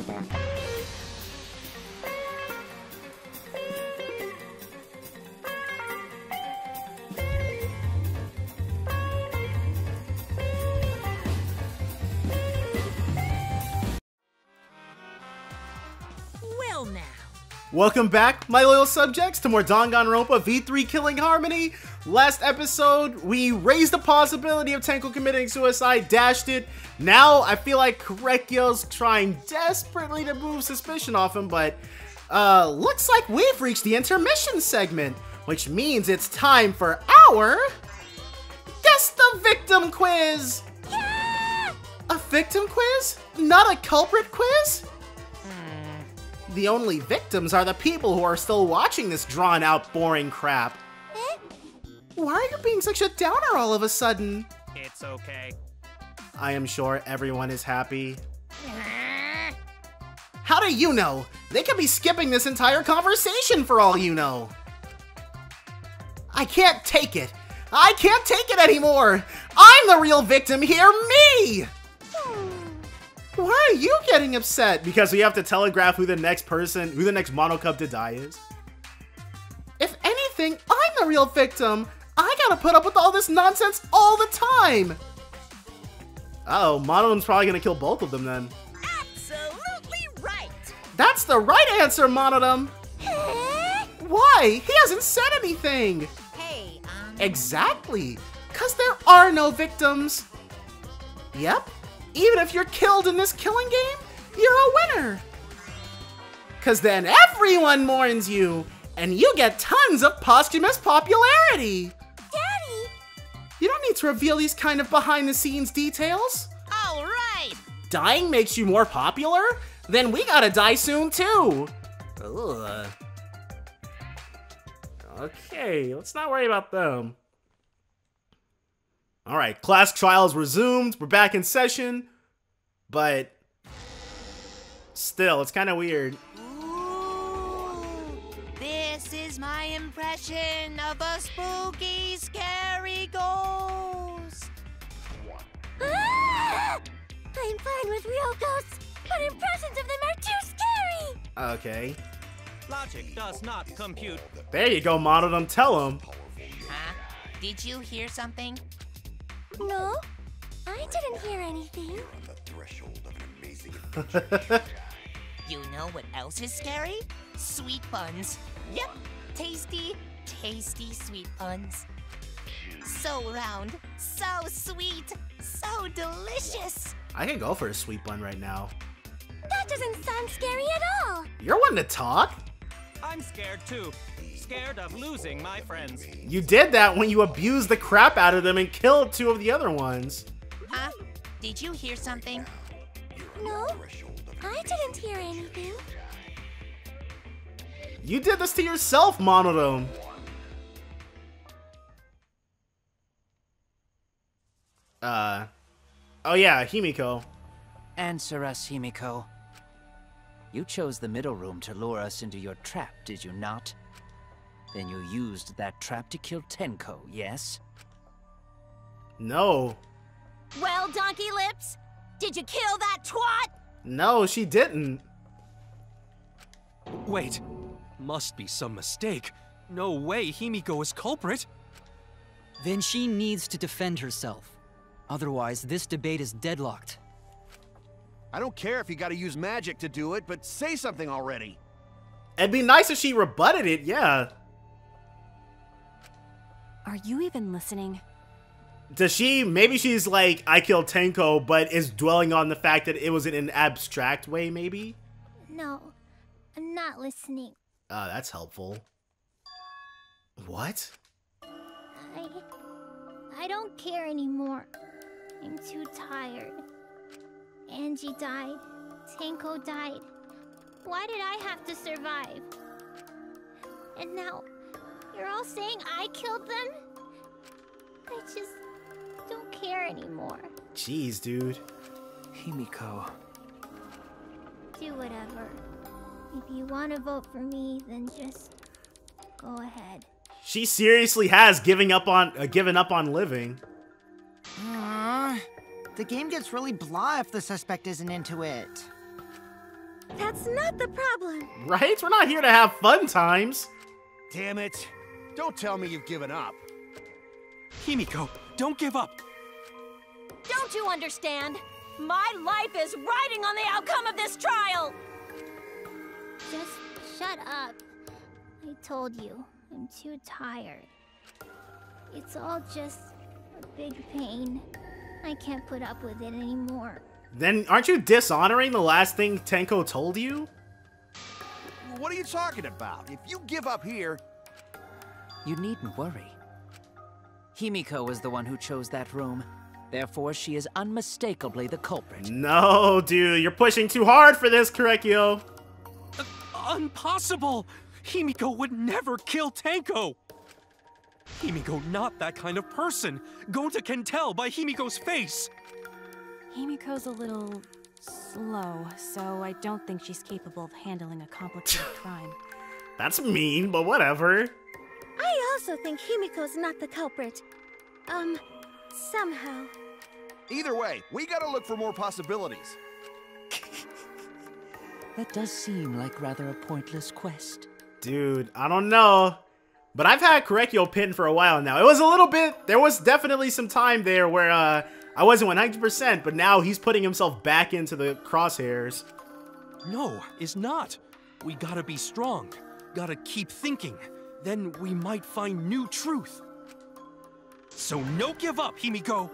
Well now. Welcome back, my loyal subjects, to more Danganronpa V3 Killing Harmony. Last episode, we raised the possibility of Tenko committing suicide, dashed it. Now, I feel like Korekiyo's trying desperately to move suspicion off him, but looks like we've reached the intermission segment, which means it's time for our Guess the Victim quiz! Yeah! A victim quiz? Not a culprit quiz? The only victims are the people who are still watching this drawn-out, boring crap. Why are you being such a downer all of a sudden? It's okay. I am sure everyone is happy. How do you know? They could be skipping this entire conversation for all you know. I can't take it. I can't take it anymore. I'm the real victim here, me! Why are you getting upset? Because we have to telegraph who the next monocub to die is? If anything, I'm the real victim. I gotta put up with all this nonsense all the time. Uh-oh, Monodom's probably gonna kill both of them then. Absolutely right. That's the right answer, Monodom. Why? He hasn't said anything. Hey, Exactly. Cause there are no victims. Yep. Even if you're killed in this killing game, you're a winner. Cause then everyone mourns you, and you get tons of posthumous popularity. Daddy! You don't need to reveal these kind of behind-the-scenes details. All right. Dying makes you more popular? Then we gotta die soon too. Ugh. Okay, let's not worry about them. Alright, class trials resumed. We're back in session. But still, it's kind of weird. Ooh, this is my impression of a spooky, scary ghost. Ah! I'm fine with real ghosts, but impressions of them are too scary. Okay. Logic does not compute. There you go, Monodom. Tell him. Huh? Did you hear something? No, I didn't hear anything. You know what else is scary? Sweet buns. Yep, tasty, tasty sweet buns. So round, so sweet, so delicious. I can go for a sweet bun right now. That doesn't sound scary at all. You're one to talk. I'm scared too. Scared of losing my friends. You did that when you abused the crap out of them and killed two of the other ones. Huh? Did you hear something? No, I didn't hear anything. You did this to yourself, Monodom. Oh yeah, Himiko. Answer us, Himiko. You chose the middle room to lure us into your trap, did you not? Then you used that trap to kill Tenko, yes? No. Well, Donkey Lips, did you kill that twat? No, she didn't. Wait, must be some mistake. No way Himiko is culprit. Then she needs to defend herself. Otherwise, this debate is deadlocked. I don't care if you gotta use magic to do it, but say something already. It'd be nice if she rebutted it, yeah. Are you even listening? Does she, maybe she's like, I killed Tenko, but is dwelling on the fact that it was in an abstract way, maybe? No, I'm not listening. That's helpful. What? I don't care anymore. I'm too tired. Angie died. Tenko died. Why did I have to survive? And now, you're all saying I killed them? I just don't care anymore. Jeez, dude. Himiko. Do whatever. If you want to vote for me, then just go ahead. She seriously has given up on living. The game gets really blah if the suspect isn't into it. That's not the problem. Right? We're not here to have fun times. Damn it. Don't tell me you've given up. Himiko, don't give up. Don't you understand? My life is riding on the outcome of this trial! Just shut up. I told you, I'm too tired. It's all just a big pain. I can't put up with it anymore. Then aren't you dishonoring the last thing Tenko told you? What are you talking about? If you give up here... You needn't worry. Himiko was the one who chose that room. Therefore, she is unmistakably the culprit. No, dude, you're pushing too hard for this, Korekiyo. Impossible! Himiko would never kill Tenko! Himiko not that kind of person. Gonta can tell by Himiko's face. Himiko's a little slow, so I don't think she's capable of handling a complicated crime. That's mean, but whatever. I also think Himiko's not the culprit. Somehow. Either way, we gotta look for more possibilities. That does seem like rather a pointless quest. Dude, I don't know. But I've had Korekiyo pinned for a while now. It was a little bit, there was definitely some time there where I wasn't 100%, but now he's putting himself back into the crosshairs. No, is not. We gotta be strong. Gotta keep thinking. Then we might find new truth. So no give up, Himiko!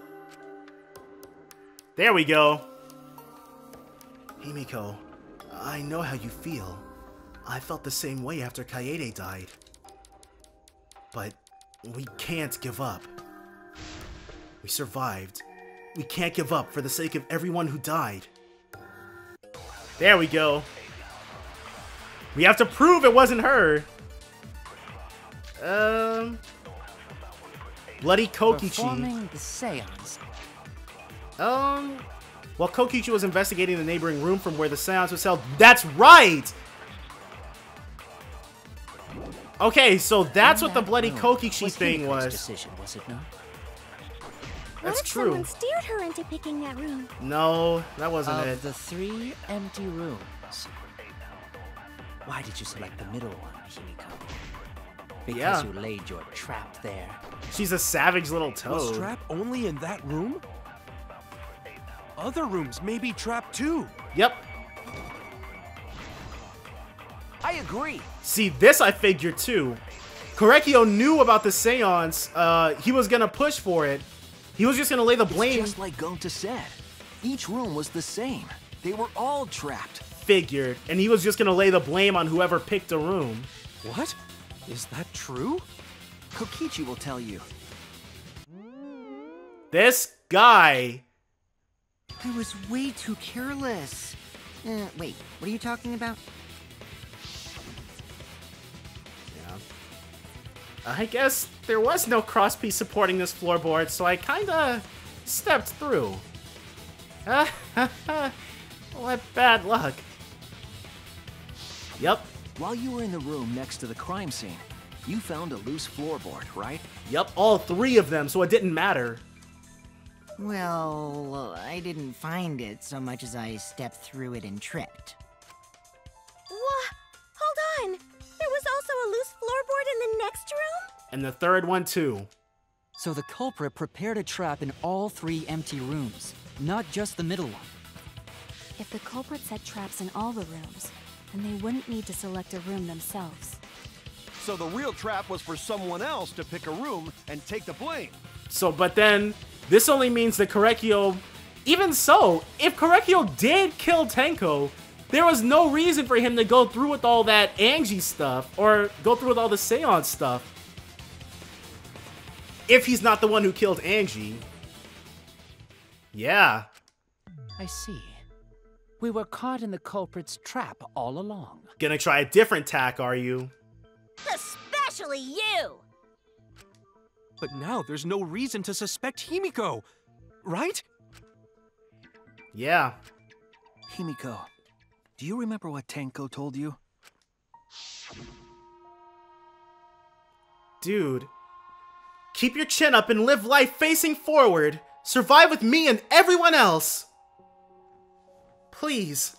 There we go. Himiko, I know how you feel. I felt the same way after Kaede died. But we can't give up. We survived. We can't give up for the sake of everyone who died. There we go. We have to prove it wasn't her. Bloody Kokichi. Performing the seance. While Kokichi was investigating the neighboring room from where the seance was held. That's right! Okay, so that's what the bloody Kokichi thing was. Decision, was it not? That's what if true. Someone steered her into picking that room? No, that wasn't Of it. the 3 empty rooms, why did you select the middle one, Himiko? Because Yeah. you laid your trap there. She's a savage little Was toad. trap only in that room? Other rooms may be trapped too. Yep. I agree. See, this I figured too. Korekiyo knew about the seance. He was gonna push for it. He was just gonna lay the blame. It's just like Gonta said. Each room was the same. They were all trapped. Figured. And he was just gonna lay the blame on whoever picked a room. What? Is that true? Kokichi will tell you. This guy. I was way too careless. Wait, what are you talking about? Yeah. I guess there was no crosspiece supporting this floorboard, so I kinda stepped through. What bad luck. Yep. While you were in the room next to the crime scene, you found a loose floorboard, right? Yep, all 3 of them, so it didn't matter. Well, I didn't find it so much as I stepped through it and tripped. What? Hold on! There was also a loose floorboard in the next room? And the 3rd one too. So the culprit prepared a trap in all 3 empty rooms, not just the middle one. If the culprit set traps in all the rooms, then they wouldn't need to select a room themselves. So the real trap was for someone else to pick a room and take the blame. So, but then, this only means that Korekiyo... Even so, if Korekiyo did kill Tenko, there was no reason for him to go through with all that Angie stuff, or go through with all the seance stuff. If he's not the one who killed Angie. Yeah. I see. We were caught in the culprit's trap all along. Gonna try a different tack, are you? Especially you! But now there's no reason to suspect Himiko, right? Yeah. Himiko, do you remember what Tenko told you? Dude. Keep your chin up and live life facing forward. Survive with me and everyone else. Please.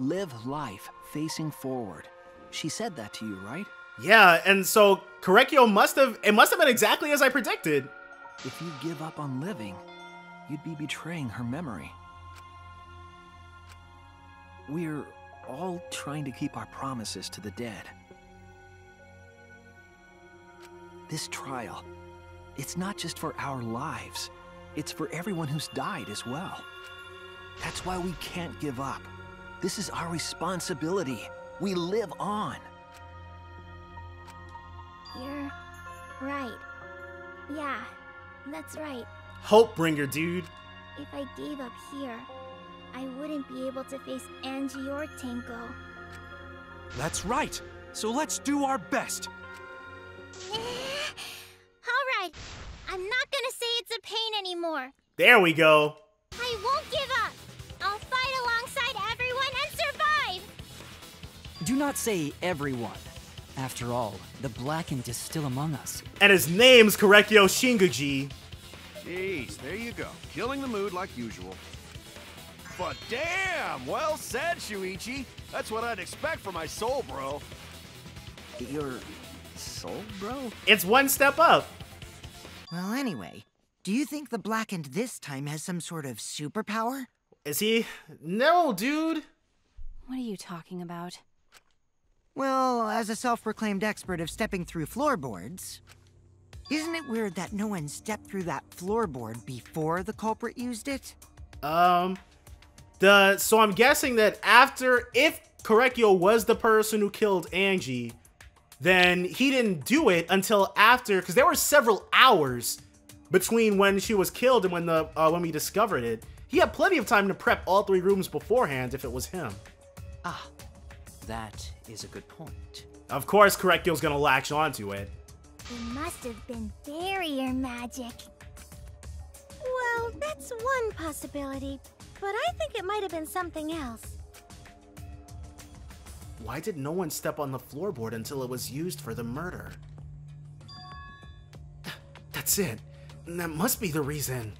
Live life facing forward. She said that to you, right? Yeah, and so Korekiyo it must have been exactly as I predicted. If you give up on living, you'd be betraying her memory. We're all trying to keep our promises to the dead. This trial, it's not just for our lives. It's for everyone who's died as well. That's why we can't give up. This is our responsibility. We live on. You're right. Yeah, that's right. Hopebringer, dude. If I gave up here, I wouldn't be able to face Angie or Tenko. That's right. So let's do our best. Alright, I'm not gonna say it's a pain anymore. There we go. I won't give up. I'll fight alongside everyone and survive. Do not say everyone. After all, the Blackened is still among us. And his name's Korekiyo Shinguji. Jeez, there you go. Killing the mood like usual. But damn, well said, Shuichi. That's what I'd expect from my soul, bro. Your soul, bro? It's one step up. Well, anyway, do you think the Blackened this time has some sort of superpower? Is he? No, dude. What are you talking about? Well, as a self-proclaimed expert of stepping through floorboards, isn't it weird that no one stepped through that floorboard before the culprit used it? So I'm guessing that if Korekiyo was the person who killed Angie, then he didn't do it until after, because there were several hours between when she was killed and when we discovered it. He had plenty of time to prep all 3 rooms beforehand if it was him. Ah, that is a good point. Of course, Korekiyo's gonna latch onto it. It must have been barrier magic. Well, that's one possibility, but I think it might have been something else. Why did no one step on the floorboard until it was used for the murder? That's it. That must be the reason.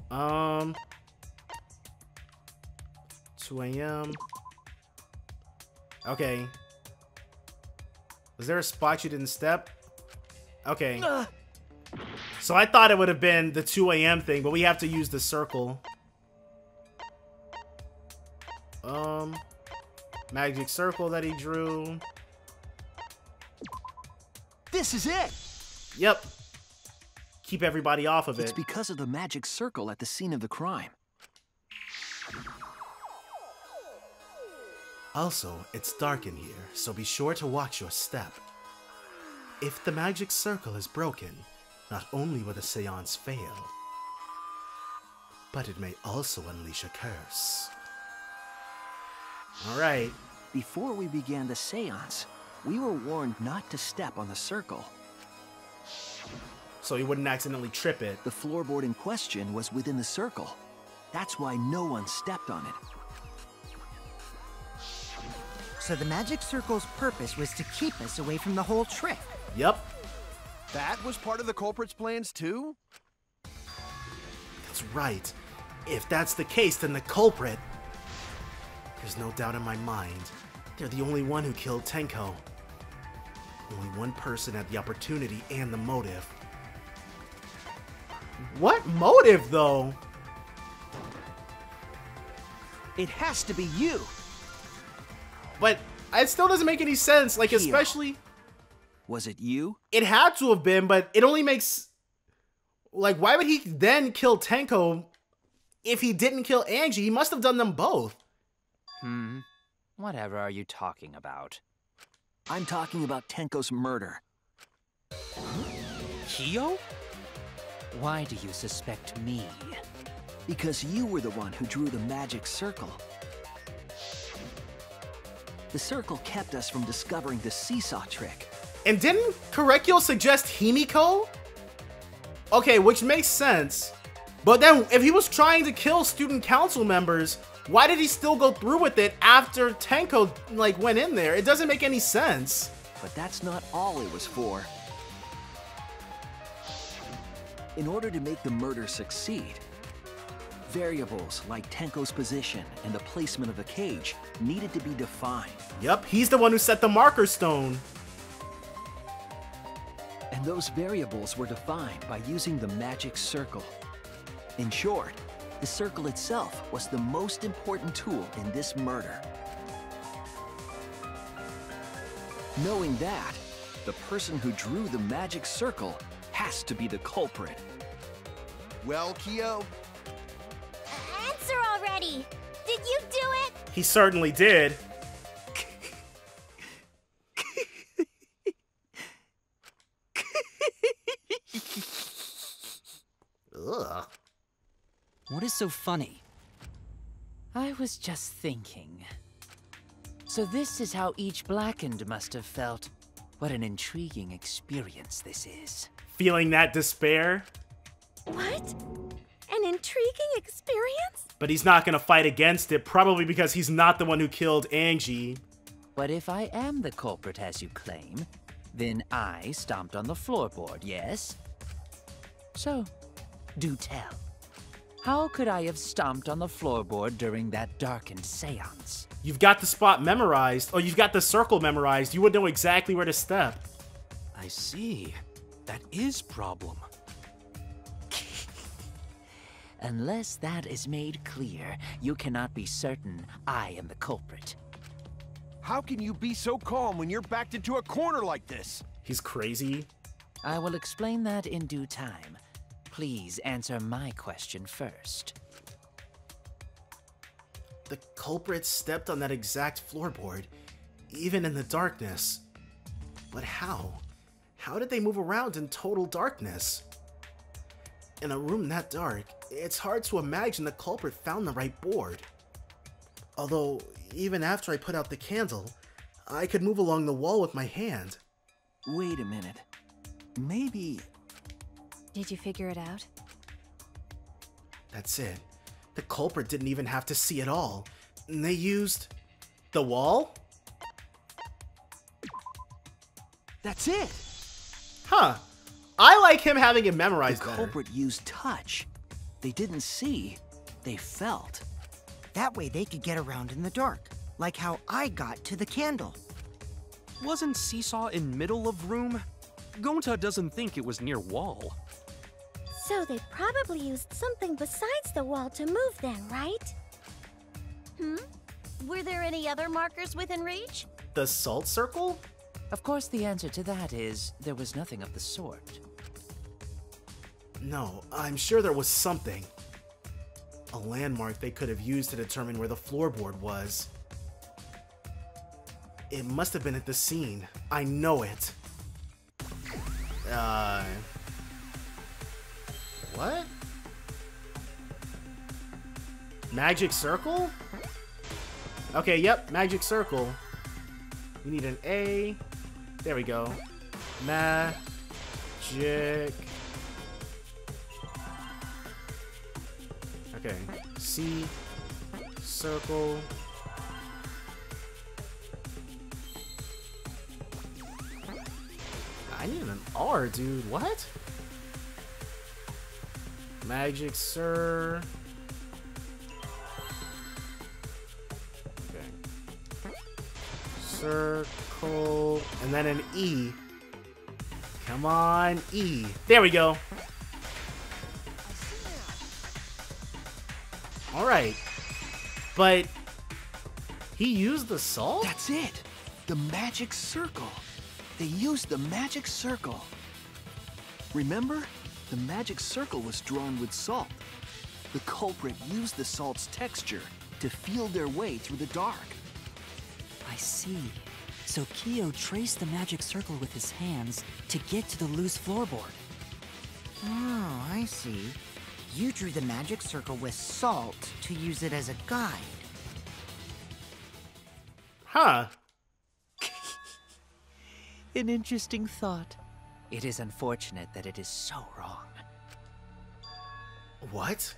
2 a.m. Okay. Was there a spot you didn't step? Okay. So I thought it would have been the 2 a.m. thing, but we have to use the circle. Magic circle that he drew. This is it! Yep. Keep everybody off of it. It's because of the magic circle at the scene of the crime. Also, it's dark in here, so be sure to watch your step. If the magic circle is broken, not only will the seance fail, but it may also unleash a curse. Alright. Before we began the seance, we were warned not to step on the circle. So he wouldn't accidentally trip it. The floorboard in question was within the circle. That's why no one stepped on it. So the magic circle's purpose was to keep us away from the whole trick. Yep. That was part of the culprit's plans too? That's right. If that's the case, then the culprit... There's no doubt in my mind. They're the only one who killed Tenko. Only one person had the opportunity and the motive. What motive, though? It has to be you! But it still doesn't make any sense, like, Kiyo. especially... Was it you? It had to have been, but it only makes... Like, why would he then kill Tenko if he didn't kill Angie? He must have done them both. Whatever are you talking about? I'm talking about Tenko's murder. Kiyo? Why do you suspect me? Because you were the one who drew the magic circle. The circle kept us from discovering the seesaw trick. And didn't Korekiyo suggest Himiko? Okay, which makes sense. But then, if he was trying to kill student council members, why did he still go through with it after Tenko, like, went in there? It doesn't make any sense. But that's not all it was for. In order to make the murder succeed, variables like Tenko's position and the placement of the cage needed to be defined. Yep, he's the one who set the marker stone. And those variables were defined by using the magic circle. In short, the circle itself was the most important tool in this murder. Knowing that, the person who drew the magic circle has to be the culprit. Well, Kyo? Answer already! Did you do it? He certainly did. Ugh. What is so funny? I was just thinking. So this is how each Blackened must have felt. What an intriguing experience this is. Feeling that despair? What? An intriguing experience? But he's not gonna fight against it, probably because he's not the one who killed Angie. But if I am the culprit as you claim, then I stomped on the floorboard, yes? So, do tell. How could I have stomped on the floorboard during that darkened seance? You've got the spot memorized, or you've got the circle memorized. You would know exactly where to step. I see. That is problem. Unless that is made clear, you cannot be certain I am the culprit. How can you be so calm when you're backed into a corner like this? He's crazy. I will explain that in due time. Please answer my question first. The culprit stepped on that exact floorboard, even in the darkness. But how? How did they move around in total darkness? In a room that dark, it's hard to imagine the culprit found the right board. Although, even after I put out the candle, I could move along the wall with my hand. Wait a minute. Maybe... Did you figure it out? That's it. The culprit didn't even have to see it all. And they used... the wall? That's it! Huh. I like him having it memorized The better. culprit used touch. They didn't see, they felt. That way they could get around in the dark, like how I got to the candle. Wasn't Seesaw in middle of room? Gonta doesn't think it was near wall. So they probably used something besides the wall to move then, right? Were there any other markers within reach? The salt circle? Of course, the answer to that is there was nothing of the sort. No, I'm sure there was something. A landmark they could have used to determine where the floorboard was. It must have been at the scene. I know it. What? Magic circle? Okay, yep, magic circle. We need an A. There we go. Magic. Okay. C. Circle. I need an R, dude. What? Magic Sir. Okay. Circle. And then an E. Come on, E. There we go. Alright. But he used the salt? That's it! The magic circle. They used the magic circle. Remember? The magic circle was drawn with salt. The culprit used the salt's texture to feel their way through the dark. I see. So Kyo traced the magic circle with his hands to get to the loose floorboard. Oh, I see. You drew the magic circle with salt to use it as a guide. Huh. An interesting thought. It is unfortunate that it is so wrong. What?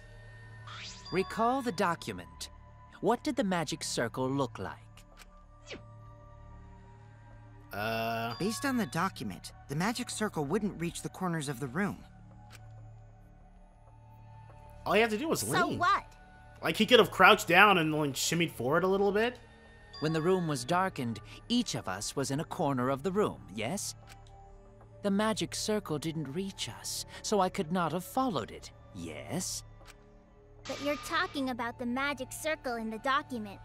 Recall the document. What did the magic circle look like? Based on the document, the magic circle wouldn't reach the corners of the room. All he had to do was lean. So what? Like, he could have crouched down and, like, shimmied forward a little bit. When the room was darkened, each of us was in a corner of the room, yes? The magic circle didn't reach us, so I could not have followed it, yes? But you're talking about the magic circle in the document.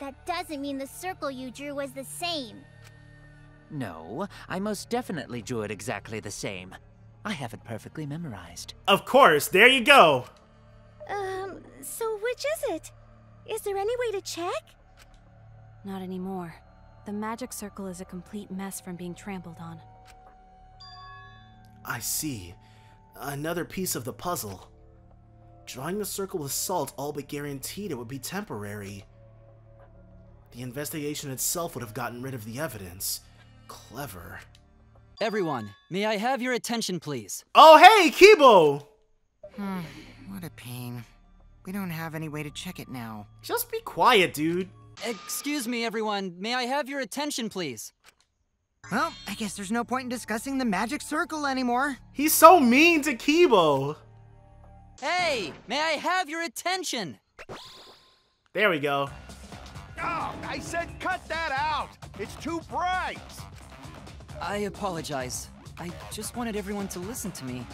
That doesn't mean the circle you drew was the same. No, I most definitely drew it exactly the same. I have it perfectly memorized. Of course, there you go. So which is it? Is there any way to check? Not anymore. The magic circle is a complete mess from being trampled on. I see. Another piece of the puzzle. Drawing the circle with salt all but guaranteed it would be temporary. The investigation itself would have gotten rid of the evidence. Clever. Everyone, may I have your attention, please? Oh, hey, Kibo! What a pain. We don't have any way to check it now. Just be quiet, dude. Excuse me, everyone. May I have your attention, please? Well, I guess there's no point in discussing the magic circle anymore. He's so mean to Kibo. Hey, may I have your attention? There we go. Oh, I said cut that out! It's too bright! I apologize. I just wanted everyone to listen to me.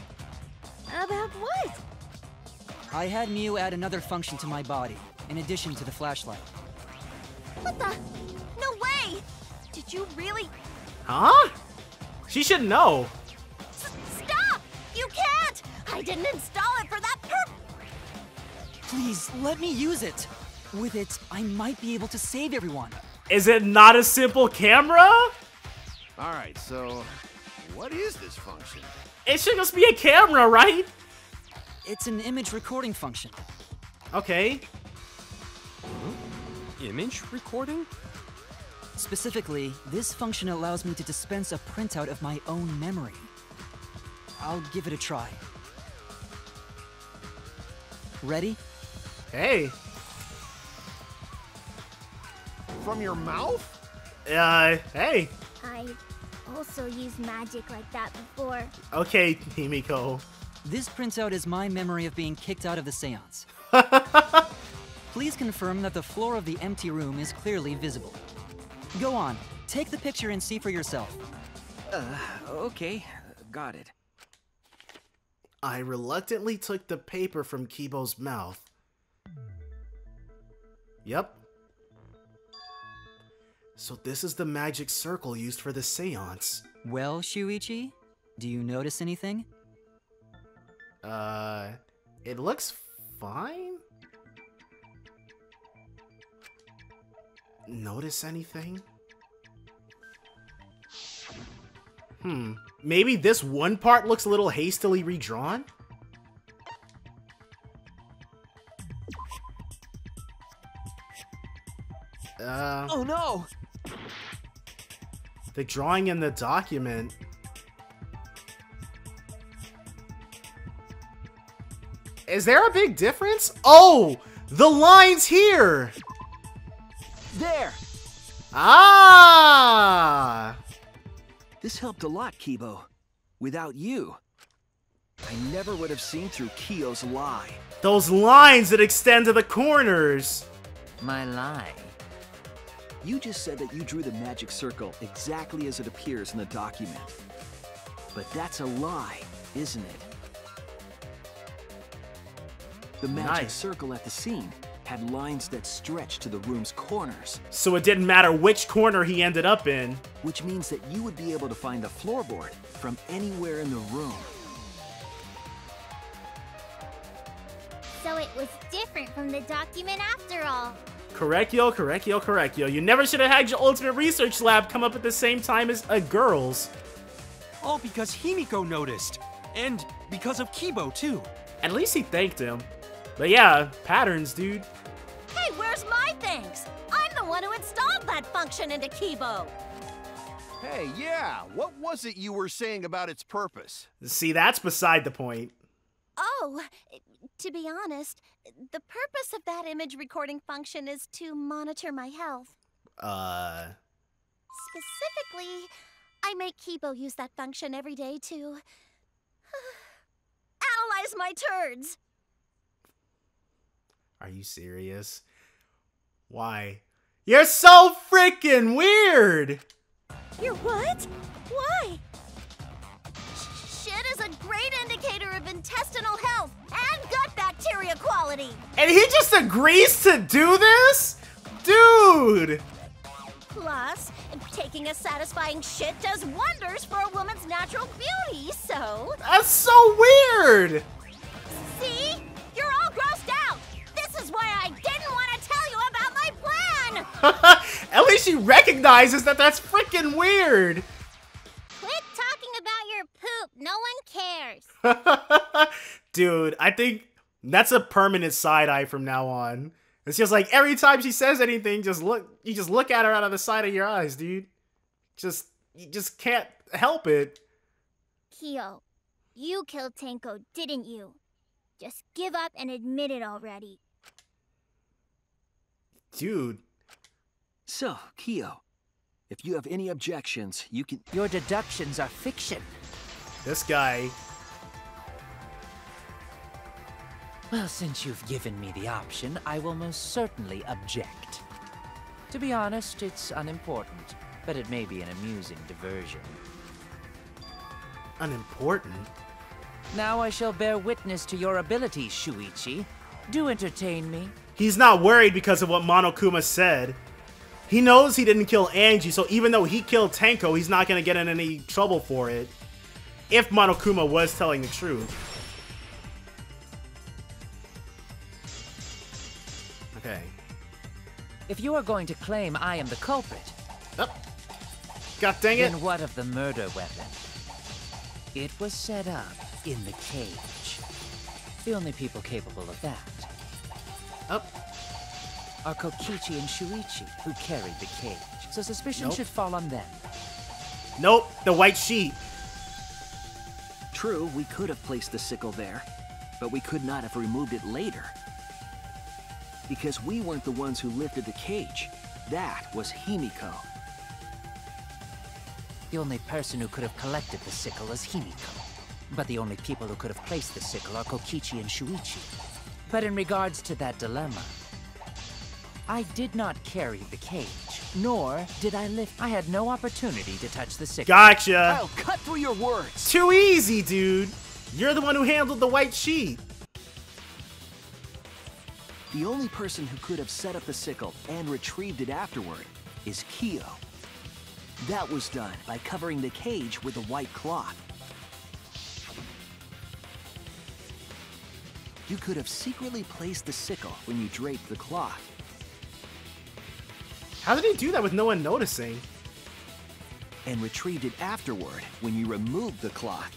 About what? I had Miu add another function to my body, in addition to the flashlight. What the? No way! Did you really? Huh? She should know. Stop! You can't! I didn't install it for that purpose! Please, let me use it. With it, I might be able to save everyone. Is it not a simple camera? Alright, so what is this function? It should just be a camera, right? It's an image recording function. Okay. Image recording? Specifically, this function allows me to dispense a printout of my own memory. I'll give it a try. Ready? Hey. From your mouth? Hey. I also used magic like that before. Okay, Himiko. This printout is my memory of being kicked out of the seance. Please confirm that the floor of the empty room is clearly visible. Go on, take the picture and see for yourself. Okay. Got it. I reluctantly took the paper from Kibo's mouth. Yep. So this is the magic circle used for the seance. Well, Shuichi, do you notice anything? It looks fine? Notice anything? Maybe this one part looks a little hastily redrawn? Oh no! The drawing in the document. Is there a big difference? Oh! The line's here! There! Ah! This helped a lot, Kibo. Without you, I never would have seen through Kiyo's lie. Those lines that extend to the corners! My lie. You just said that you drew the magic circle exactly as it appears in the document. But that's a lie, isn't it? The magic circle at the scene had lines that stretched to the room's corners. So it didn't matter which corner he ended up in. Which means that you would be able to find the floorboard from anywhere in the room. So it was different from the document after all. Korekiyo, Korekiyo, Korekiyo. You never should have had your ultimate research lab come up at the same time as a girl's. All because Himiko noticed. And because of Kibo, too. At least he thanked him. But yeah, patterns, dude. Hey, where's my things? I'm the one who installed that function into Kibo. Hey, yeah, what was it you were saying about its purpose? See, that's beside the point. Oh, to be honest, the purpose of that image recording function is to monitor my health. Specifically, I make Kibo use that function every day to analyze my turds. Are you serious? Why? You're so freaking weird! You're what? Why? Shit is a great indicator of intestinal health and gut bacteria quality. And he just agrees to do this? Dude! Plus, taking a satisfying shit does wonders for a woman's natural beauty, so... That's so weird! See? You're all grossed out! This is why I didn't want to tell you about my plan! At least she recognizes that that's freaking weird! Quit talking about your poop. No one cares. Dude, I think that's a permanent side eye from now on. It's just like every time she says anything, you just look at her out of the side of your eyes, dude. You just can't help it. Kyo, you killed Tenko, didn't you? Just give up and admit it already. Dude. So, Kyo, if you have any objections, you can... Your deductions are fiction. This guy. Well, since you've given me the option, I will most certainly object. To be honest, it's unimportant, but it may be an amusing diversion. Unimportant? Now I shall bear witness to your abilities, Shuichi. Do entertain me. He's not worried because of what Monokuma said. He knows he didn't kill Angie, so even though he killed Tenko, he's not going to get in any trouble for it. If Monokuma was telling the truth. Okay. If you are going to claim I am the culprit... Oh. God dang it. Then what of the murder weapon? It was set up in the cage. The only people capable of that. Up. Are Kokichi and Shuichi, who carried the cage. So suspicion should fall on them. Nope, the white sheet. True, we could have placed the sickle there, but we could not have removed it later. Because we weren't the ones who lifted the cage. That was Himiko. The only person who could have collected the sickle is Himiko. But the only people who could have placed the sickle are Kokichi and Shuichi. But in regards to that dilemma, I did not carry the cage, nor did I lift. I had no opportunity to touch the sickle. Gotcha. I'll cut through your words. Too easy, dude. You're the one who handled the white sheet. The only person who could have set up the sickle and retrieved it afterward is Kyo. That was done by covering the cage with a white cloth. You could have secretly placed the sickle when you draped the cloth. How did he do that with no one noticing? And retrieved it afterward when you removed the cloth.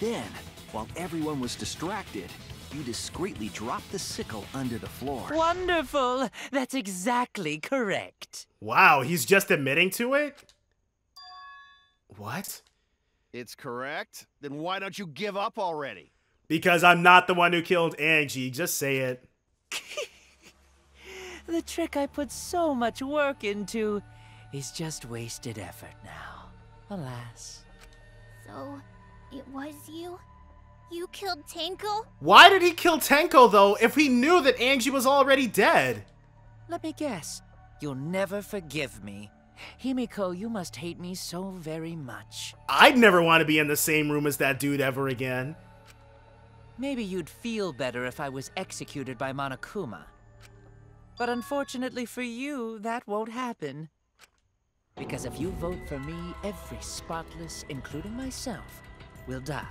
Then, while everyone was distracted, you discreetly dropped the sickle under the floor. Wonderful! That's exactly correct. Wow, he's just admitting to it? What? It's correct? Then why don't you give up already? Because I'm not the one who killed Angie. Just say it. The trick I put so much work into is just wasted effort now. Alas. So, it was you? You killed Tenko? Why did he kill Tenko, though, if he knew that Angie was already dead? Let me guess. You'll never forgive me. Himiko, you must hate me so very much. I'd never want to be in the same room as that dude ever again. Maybe you'd feel better if I was executed by Monokuma. But unfortunately for you, that won't happen. Because if you vote for me, every spotless, including myself, will die.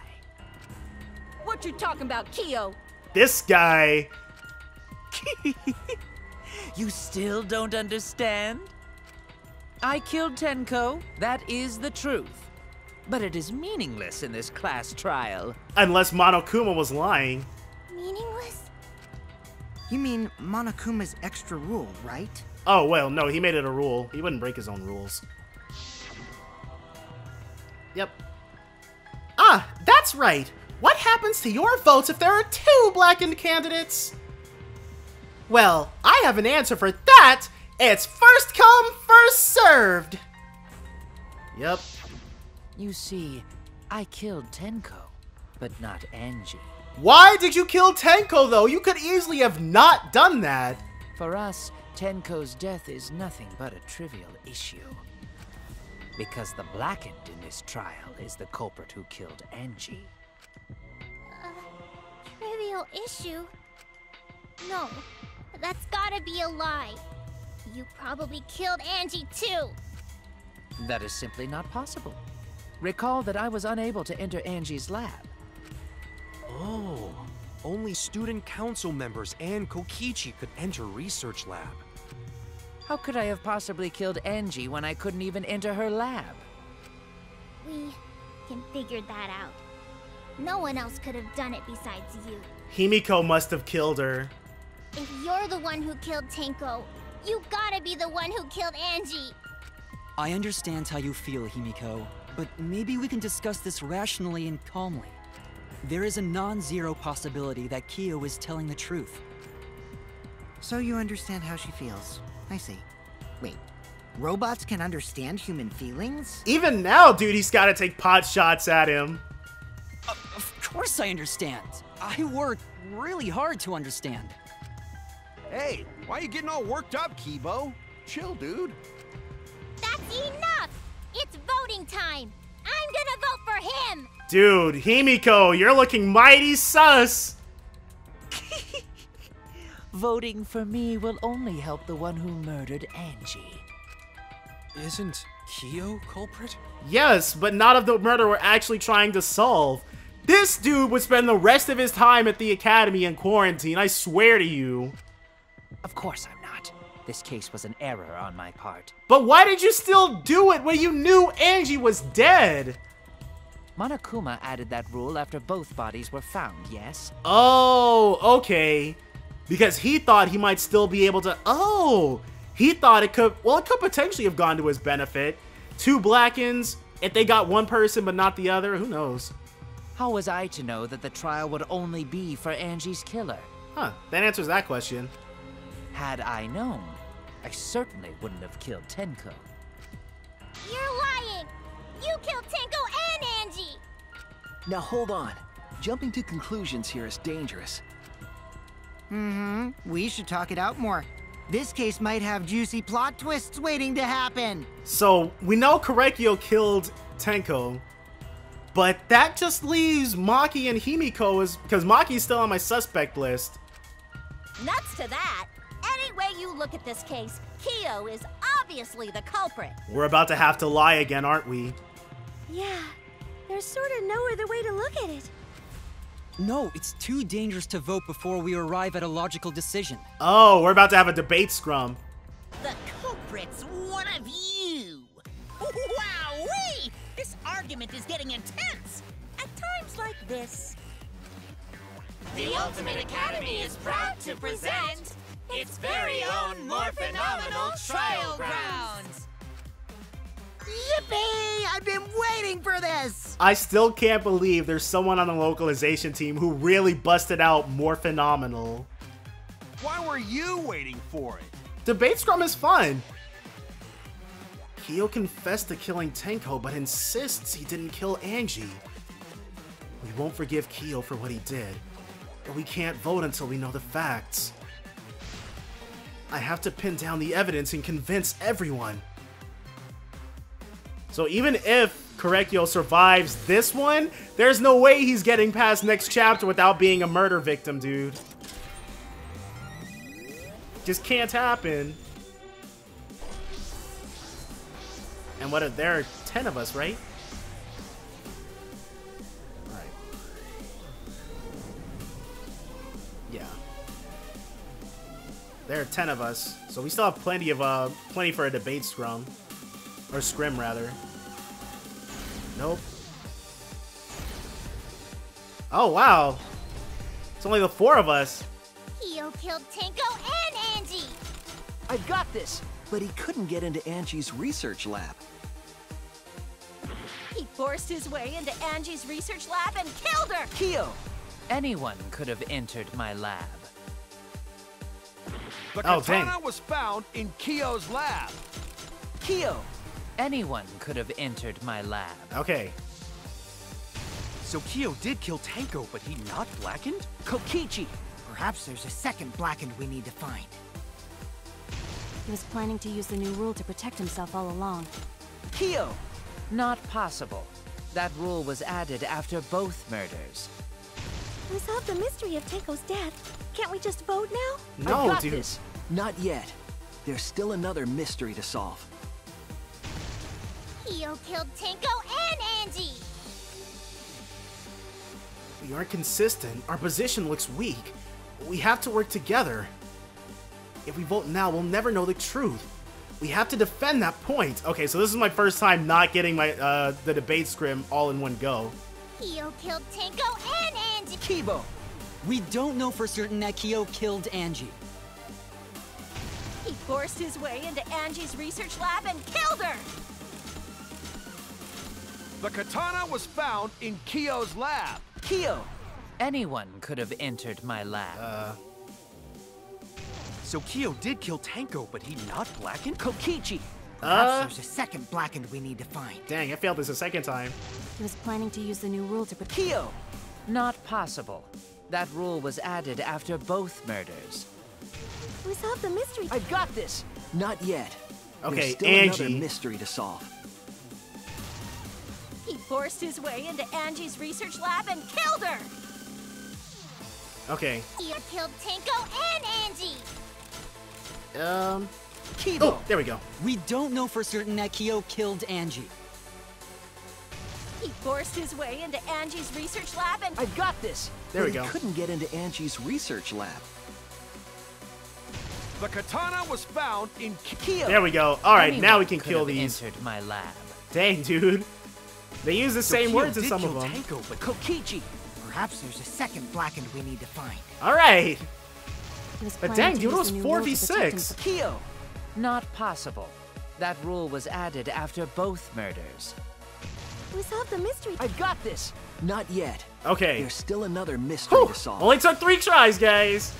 What you talking about, Kyo? This guy. You still don't understand? I killed Tenko, that is the truth. But it is meaningless in this class trial. Unless Monokuma was lying. Meaningless? You mean Monokuma's extra rule, right? Oh, well, no, he made it a rule. He wouldn't break his own rules. Yep. Ah, that's right. What happens to your votes if there are 2 blackened candidates? Well, I have an answer for that. It's first come, first served. Yep. You see, I killed Tenko, but not Angie. Why did you kill Tenko, though? You could easily have not done that. For us, Tenko's death is nothing but a trivial issue. Because the Blackened in this trial is the culprit who killed Angie. Trivial issue? No, that's gotta be a lie. You probably killed Angie too. That is simply not possible. Recall that I was unable to enter Angie's lab. Oh, only student council members and Kokichi could enter research lab. How could I have possibly killed Angie when I couldn't even enter her lab? We can figure that out. No one else could have done it besides you. Himiko must have killed her. If you're the one who killed Tenko, you gotta be the one who killed Angie. I understand how you feel, Himiko, but maybe we can discuss this rationally and calmly. There is a non-zero possibility that Kiyo is telling the truth. So you understand how she feels. I see. Wait, robots can understand human feelings? Even now, dude, he's gotta take pot shots at him. Of course I understand. I work really hard to understand. Hey, why are you getting all worked up, Kibo? Chill, dude. That's enough! It's voting time! I'm gonna vote for him! Dude, Himiko, you're looking mighty sus! Voting for me will only help the one who murdered Angie. Isn't Kiyo culprit? Yes, but not of the murder we're actually trying to solve. This dude would spend the rest of his time at the academy in quarantine, I swear to you. Of course I'm not. This case was an error on my part. But why did you still do it when you knew Angie was dead? Monokuma added that rule after both bodies were found, yes? Oh, okay. Because he thought he might still be able to... Oh! He thought it could... Well, it could potentially have gone to his benefit. 2 Blackens, if they got one person but not the other, who knows? How was I to know that the trial would only be for Angie's killer? Huh, that answers that question. Had I known, I certainly wouldn't have killed Tenko. You're lying! You killed Tenko and Angie! Now hold on. Jumping to conclusions here is dangerous. We should talk it out more. This case might have juicy plot twists waiting to happen. So, we know Korekiyo killed Tenko, but that just leaves Maki and Himiko because Maki's still on my suspect list. Nuts to that! Any way you look at this case, Kiyo is obviously the culprit. We're about to have to lie again, aren't we? Yeah, there's sort of no other way to look at it. No, it's too dangerous to vote before we arrive at a logical decision. Oh, we're about to have a debate scrum. The culprit's one of you! Wowee! This argument is getting intense! At times like this... The Ultimate Academy is proud to present its very own more phenomenal trial grounds! Yippee! I've been waiting for this! I still can't believe there's someone on the localization team who really busted out more phenomenal. Why were you waiting for it? Debate scrum is fun. Kiyo confessed to killing Tenko, but insists he didn't kill Angie. We won't forgive Kiyo for what he did, but we can't vote until we know the facts. I have to pin down the evidence and convince everyone. So even if Korekiyo survives this one, there's no way he's getting past next chapter without being a murder victim, dude. Just can't happen. And what are there are 10 of us, right? Right. Yeah. There are 10 of us, so we still have plenty for a debate scrum. Or scrim, rather. Nope. Oh, wow. It's only the 4 of us. Kiyo killed Tenko and Angie! I've got this, but he couldn't get into Angie's research lab. He forced his way into Angie's research lab and killed her! Kiyo! Anyone could have entered my lab. The Oh, katana dang. was found in Kiyo's lab. Kiyo! Anyone could have entered my lab. Okay. So Kyo did kill Tenko, but he not blackened? Kokichi! Perhaps there's a second blackened we need to find. He was planning to use the new rule to protect himself all along. Kyo! Not possible. That rule was added after both murders. We solved the mystery of Tenko's death. Can't we just vote now? I No, got dude. this. Not yet. There's still another mystery to solve. Kyo killed Tenko and Angie! We aren't consistent. Our position looks weak. We have to work together. If we vote now, we'll never know the truth. We have to defend that point. Okay, so this is my first time not getting my the debate scrim all in one go. Kyo killed Tenko and Angie! Kibo! We don't know for certain that Kyo killed Angie. He forced his way into Angie's research lab and killed her! The katana was found in Kyo's lab. Kyo! Anyone could have entered my lab. So Kyo did kill Tenko, but he not blackened? Kokichi! Perhaps there's a second blackened we need to find. Dang, I failed this a second time. He was planning to use the new rule to protect. Kyo! Not possible. That rule was added after both murders. We solved the mystery. I've got this. Not yet. Okay, There's still another Angie. mystery to solve. He forced his way into Angie's research lab and killed her! Okay. Kyo killed Tenko and Angie! Kibo! Oh, there we go. We don't know for certain that Kyo killed Angie. He forced his way into Angie's research lab and— I've got this. There we But go. He couldn't get into Angie's research lab. The katana was found in Kyo! There we go. All right, now we Anyone can could kill have these. entered my lab. Dang, dude. They use the So same Kyo words in did some kill of them. Tenko, but Kokichi! Perhaps there's a second blackened we need to find. All right. He was But planning dang, to dude, it use was the new rule to protect 4v6. himself. Kyo! Not possible. That rule was added after both murders. We solved the mystery. I've got this. Not yet. Okay. There's still another mystery Whew. to solve. Only took 3 tries, guys.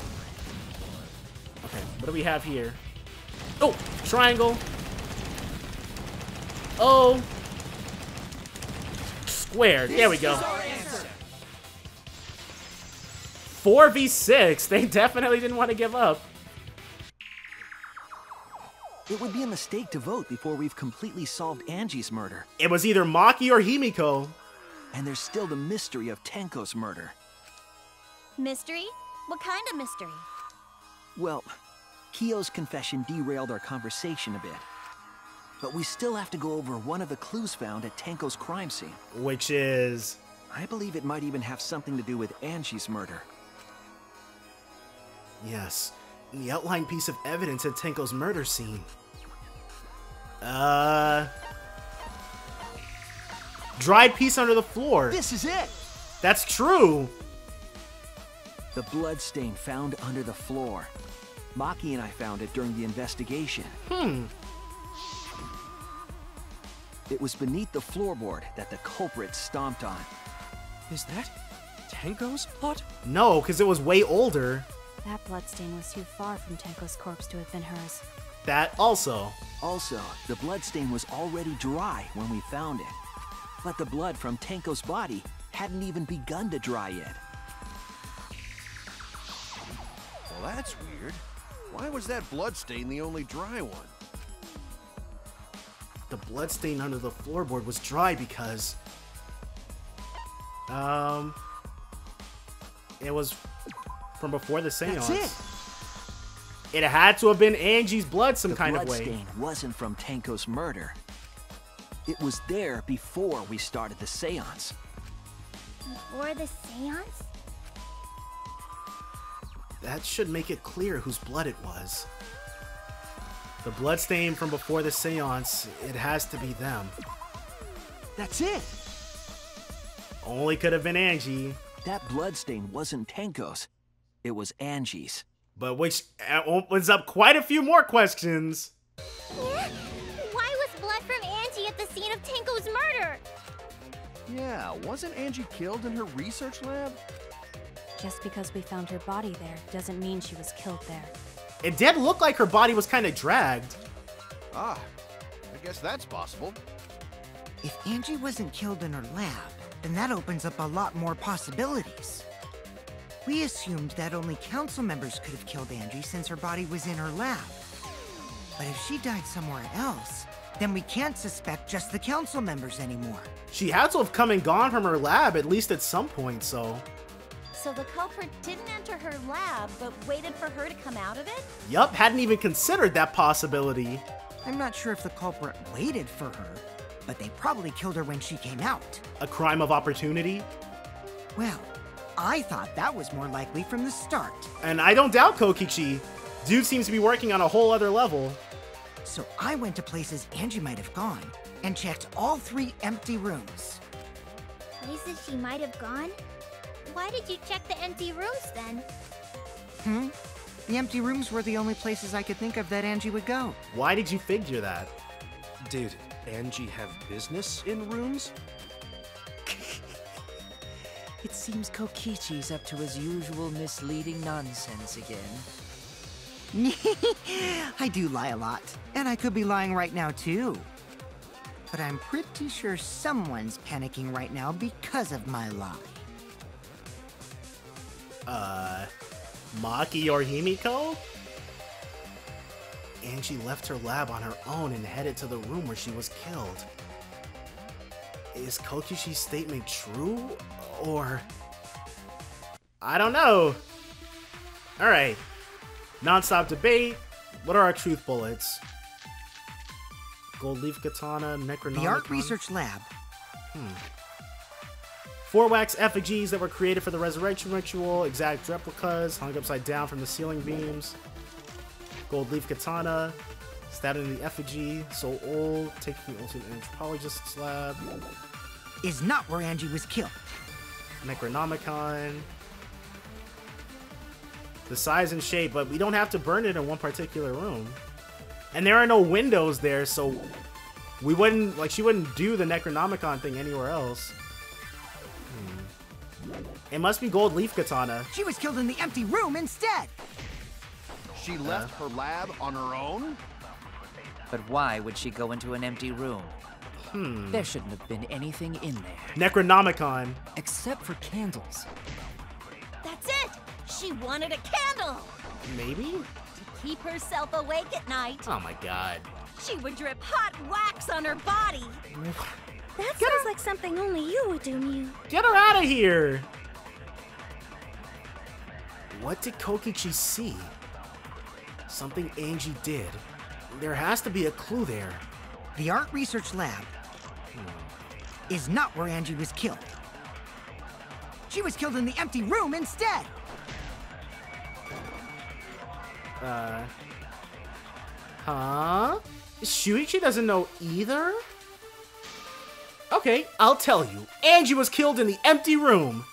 Okay, what do we have here? Oh, triangle. Oh. Square. There we go. 4v6. They definitely didn't want to give up. It would be a mistake to vote before we've completely solved Angie's murder. It was either Maki or Himiko. And there's still the mystery of Tenko's murder. Mystery? What kind of mystery? Well, Kyo's confession derailed our conversation a bit. But we still have to go over one of the clues found at Tenko's crime scene. Which is... I believe it might even have something to do with Angie's murder. Yes, the outline piece of evidence at Tenko's murder scene. Dried piece under the floor. This is it! That's true. The blood stain found under the floor. Maki and I found it during the investigation. It was beneath the floorboard that the culprit stomped on. Is that Tenko's blood? No, because it was way older. That bloodstain was too far from Tenko's corpse to have been hers. That also. Also, the blood stain was already dry when we found it. But the blood from Tenko's body hadn't even begun to dry yet. Well, that's weird. Why was that bloodstain the only dry one? The bloodstain under the floorboard was dry because... It was from before the seance. That's it! It had to have been Angie's blood some kind of The blood way. stain wasn't from Tenko's murder. It was there before we started the seance. Before the seance? That should make it clear whose blood it was. The bloodstain from before the seance, it has to be them. That's it! Only could have been Angie. That bloodstain wasn't Tenko's. It was Angie's. But which opens up quite a few more questions. Yeah? Why was blood from Angie at the scene of Tenko's murder? Yeah, wasn't Angie killed in her research lab? Just because we found her body there doesn't mean she was killed there. It did look like her body was kind of dragged. Ah, I guess that's possible. If Angie wasn't killed in her lab, and that opens up a lot more possibilities. We assumed that only council members could have killed Angie since her body was in her lab. But if she died somewhere else, then we can't suspect just the council members anymore. She had to have come and gone from her lab at least at some point, so... So the culprit didn't enter her lab, but waited for her to come out of it? Yup, hadn't even considered that possibility. I'm not sure if the culprit waited for her, but they probably killed her when she came out. A crime of opportunity? Well, I thought that was more likely from the start. And I don't doubt Kokichi. Dude seems to be working on a whole other level. So I went to places Angie might have gone and checked all 3 empty rooms. Places she might have gone? Why did you check the empty rooms then? The empty rooms were the only places I could think of that Angie would go. Why did you figure that? Did Angie have business in rooms? It seems Kokichi's up to his usual misleading nonsense again. I do lie a lot, and I could be lying right now too. But I'm pretty sure someone's panicking right now because of my lie. Maki or Himiko? Angie left her lab on her own and headed to the room where she was killed. Is Kokishi's statement true? Or... I don't know. Alright. Non-stop debate. What are our truth bullets? Gold leaf katana, Necronomicon. The art research lab. 4 wax effigies that were created for the resurrection ritual. Exact replicas hung upside down from the ceiling beams. Gold leaf katana. Stabbed in the effigy. So old. Taking the ultimate anthropologist's lab. Is not where Angie was killed. Necronomicon. The size and shape, but we don't have to burn it in one particular room. And there are no windows there, so we wouldn't, like, she wouldn't do the Necronomicon thing anywhere else. It must be gold leaf katana. She was killed in the empty room instead. She left her lab on her own? But why would she go into an empty room? There shouldn't have been anything in there. Necronomicon. Except for candles. That's it! She wanted a candle! Maybe? To keep herself awake at night. Oh my god. She would drip hot wax on her body. That sounds like something only you would do, Mew. Get her out of here! What did Kokichi see? Something Angie did. There has to be a clue there. The art research lab is not where Angie was killed. She was killed in the empty room instead. Huh? Shuichi doesn't know either? Okay, I'll tell you. Angie was killed in the empty room.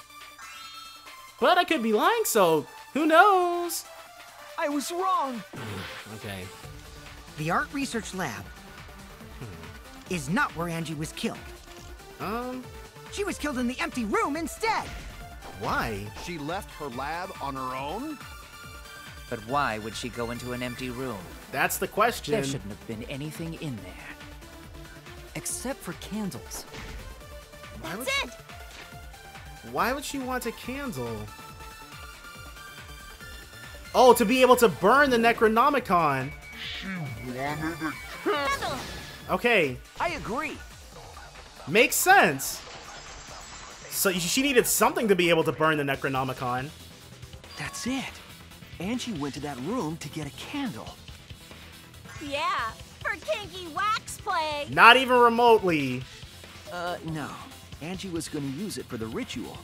But I could be lying, so who knows? I was wrong. Okay. The art research lab is not where Angie was killed. She was killed in the empty room instead. Why? She left her lab on her own? But why would she go into an empty room? That's the question. There shouldn't have been anything in there. Except for candles. That's it! Why would she want a candle? Oh, to be able to burn the Necronomicon. Candle! Okay. I agree. Makes sense. So she needed something to be able to burn the Necronomicon. That's it. Angie went to that room to get a candle. Yeah, for kinky wax play. Not even remotely. No. Angie was going to use it for the ritual.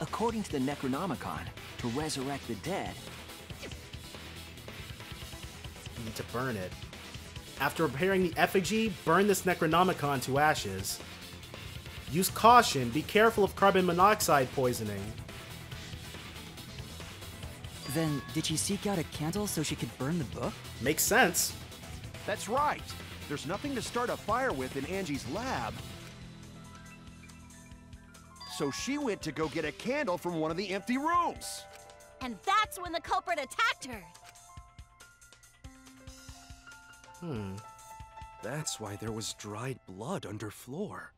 According to the Necronomicon, to resurrect the dead. You need to burn it. After preparing the effigy, burn this Necronomicon to ashes. Use caution. Be careful of carbon monoxide poisoning. Then, did she seek out a candle so she could burn the book? Makes sense. That's right. There's nothing to start a fire with in Angie's lab. So she went to go get a candle from one of the empty rooms. And that's when the culprit attacked her. That's why there was dried blood under floor.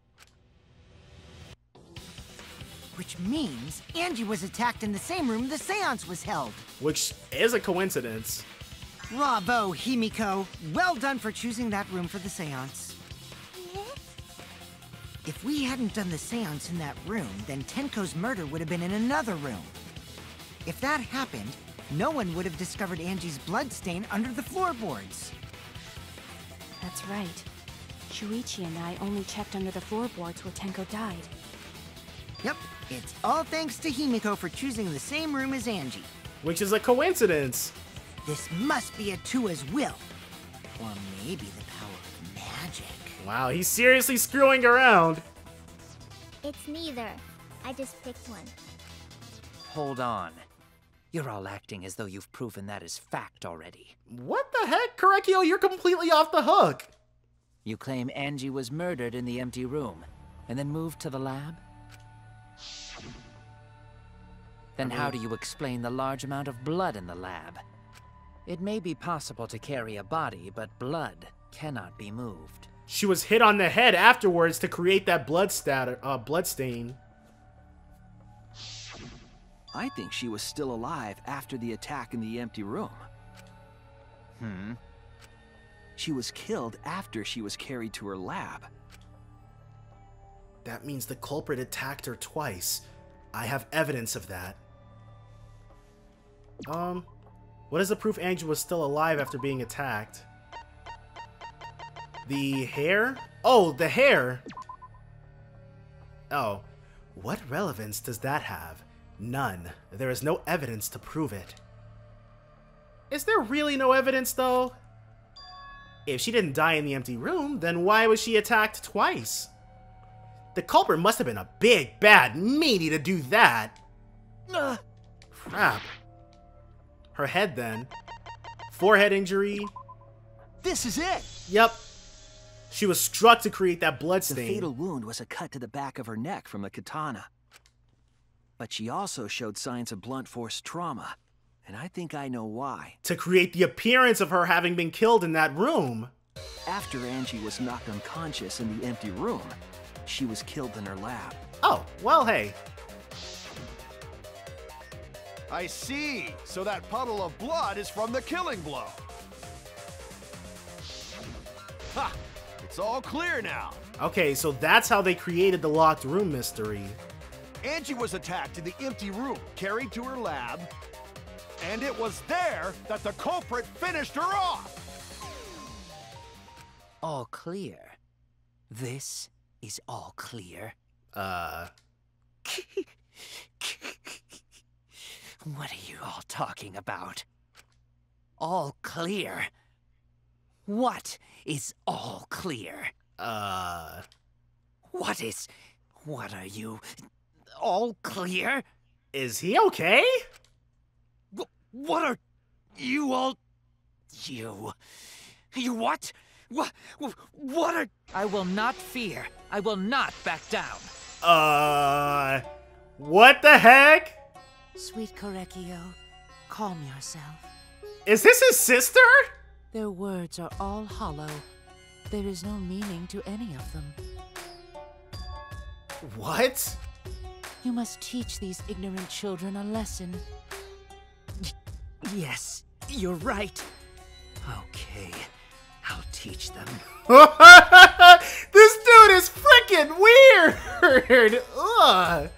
Which means Angie was attacked in the same room the seance was held. Which is a coincidence. Bravo, Himiko. Well done for choosing that room for the seance. If we hadn't done the seance in that room, then Tenko's murder would have been in another room. If that happened, no one would have discovered Angie's bloodstain under the floorboards. That's right. Shuichi and I only checked under the floorboards where Tenko died. Yep, it's all thanks to Himiko for choosing the same room as Angie. Which is a coincidence. This must be Atua's will. Or maybe the power of magic. Wow, he's seriously screwing around. It's neither. I just picked one. Hold on. You're all acting as though you've proven that as fact already. What the heck, Korekiyo? You're completely off the hook. You claim Angie was murdered in the empty room, and then moved to the lab? Then how do you explain the large amount of blood in the lab? It may be possible to carry a body, but blood cannot be moved. She was hit on the head afterwards to create that bloodstain. I think she was still alive after the attack in the empty room. She was killed after she was carried to her lab. That means the culprit attacked her twice. I have evidence of that. What is the proof Angie was still alive after being attacked? The hair? Oh, the hair! Oh, what relevance does that have? None. There is no evidence to prove it. Is there really no evidence, though? If she didn't die in the empty room, then why was she attacked twice? The culprit must have been a big, bad meanie to do that. Crap. Her head, then. Forehead injury. This is it! Yep. She was struck to create that bloodstain. The fatal wound was a cut to the back of her neck from the katana. But she also showed signs of blunt force trauma. And I think I know why. To create the appearance of her having been killed in that room. After Angie was knocked unconscious in the empty room, she was killed in her lab. Oh, well, hey. I see. So that puddle of blood is from the killing blow. Ha! It's all clear now. Okay, so that's how they created the locked room mystery. Angie was attacked in the empty room, carried to her lab, and it was there that the culprit finished her off. All clear. This is all clear. What are you all talking about? All clear? What is all clear? What are you? All clear? Is he okay? What are you all? You what? What are? I will not fear. I will not back down. What the heck? Sweet Korekiyo, calm yourself. Is this his sister? Their words are all hollow. There is no meaning to any of them. What? You must teach these ignorant children a lesson. Yes, you're right. Okay, I'll teach them. This dude is freaking weird! Ugh.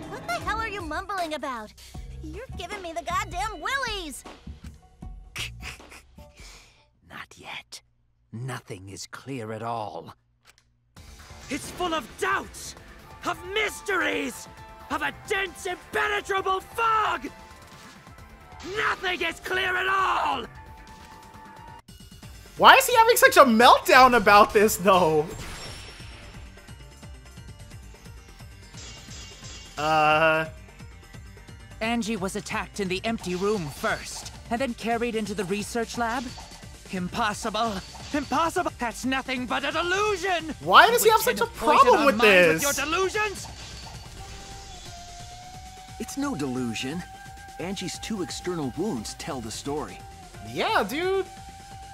What the hell are you mumbling about? You're giving me the goddamn willies! Not yet. Nothing is clear at all. It's full of doubts, of mysteries, of a dense, impenetrable fog! Nothing is clear at all! Why is he having such a meltdown about this, though? Angie was attacked in the empty room first, and then carried into the research lab? Impossible! Impossible! That's nothing but a delusion! Why does he have such a problem with this? With your delusions? It's no delusion. Angie's 2 external wounds tell the story. Yeah, dude.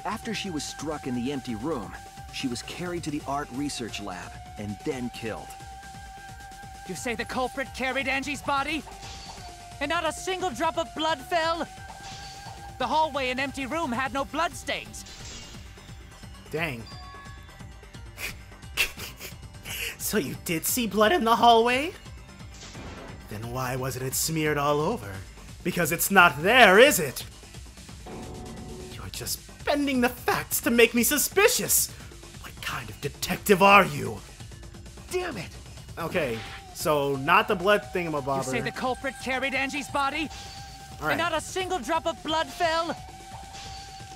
After she was struck in the empty room, she was carried to the art research lab and then killed. You say the culprit carried Angie's body? And not a single drop of blood fell? The hallway and empty room had no bloodstains. Dang. So you did see blood in the hallway? Then why wasn't it smeared all over? Because it's not there, is it? You're just bending the facts to make me suspicious. What kind of detective are you? Damn it! Okay, so not the blood thingamabobber. You say the culprit carried Angie's body? All right. And not a single drop of blood fell?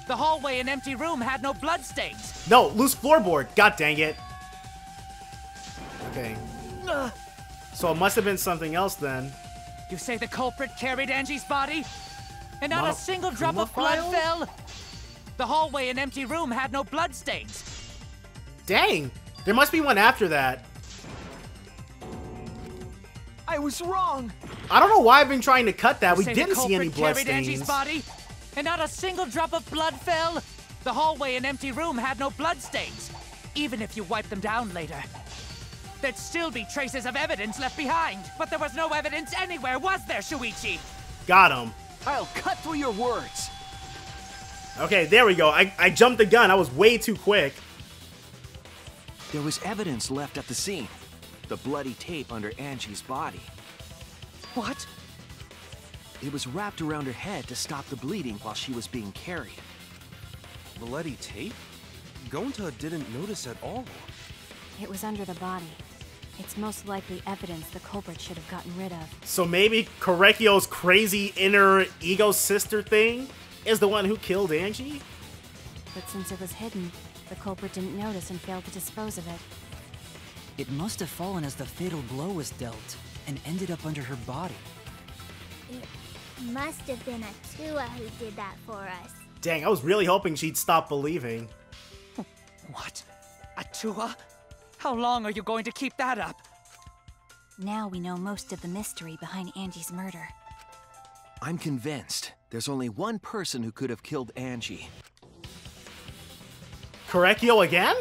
The hallway and empty room had no bloodstains. No, loose floorboard. God dang it. Okay. So it must have been something else then. You say the culprit carried Angie's body? And not a single drop of blood fell? The hallway and empty room had no bloodstains. Dang. There must be one after that. I was wrong. I don't know why I've been trying to cut that. You We say didn't the see any culprit carried Angie's bloodstains. body? And not a single drop of blood fell? The hallway and empty room had no bloodstains. Even if you wipe them down later, there'd still be traces of evidence left behind. But there was no evidence anywhere, was there, Shuichi? Got him. I'll cut through your words. Okay, there we go. I jumped the gun. I was way too quick. There was evidence left at the scene. The bloody tape under Angie's body. What? It was wrapped around her head to stop the bleeding while she was being carried. Bloody tape? Gonta didn't notice at all. It was under the body. It's most likely evidence the culprit should have gotten rid of. So maybe Korekiyo's crazy inner ego sister thing is the one who killed Angie? But since it was hidden, the culprit didn't notice and failed to dispose of it. It must have fallen as the fatal blow was dealt and ended up under her body. It must have been Atua who did that for us. Dang, I was really hoping she'd stop believing. What? Atua? How long are you going to keep that up? Now we know most of the mystery behind Angie's murder. I'm convinced there's only one person who could have killed Angie. Korekiyo again?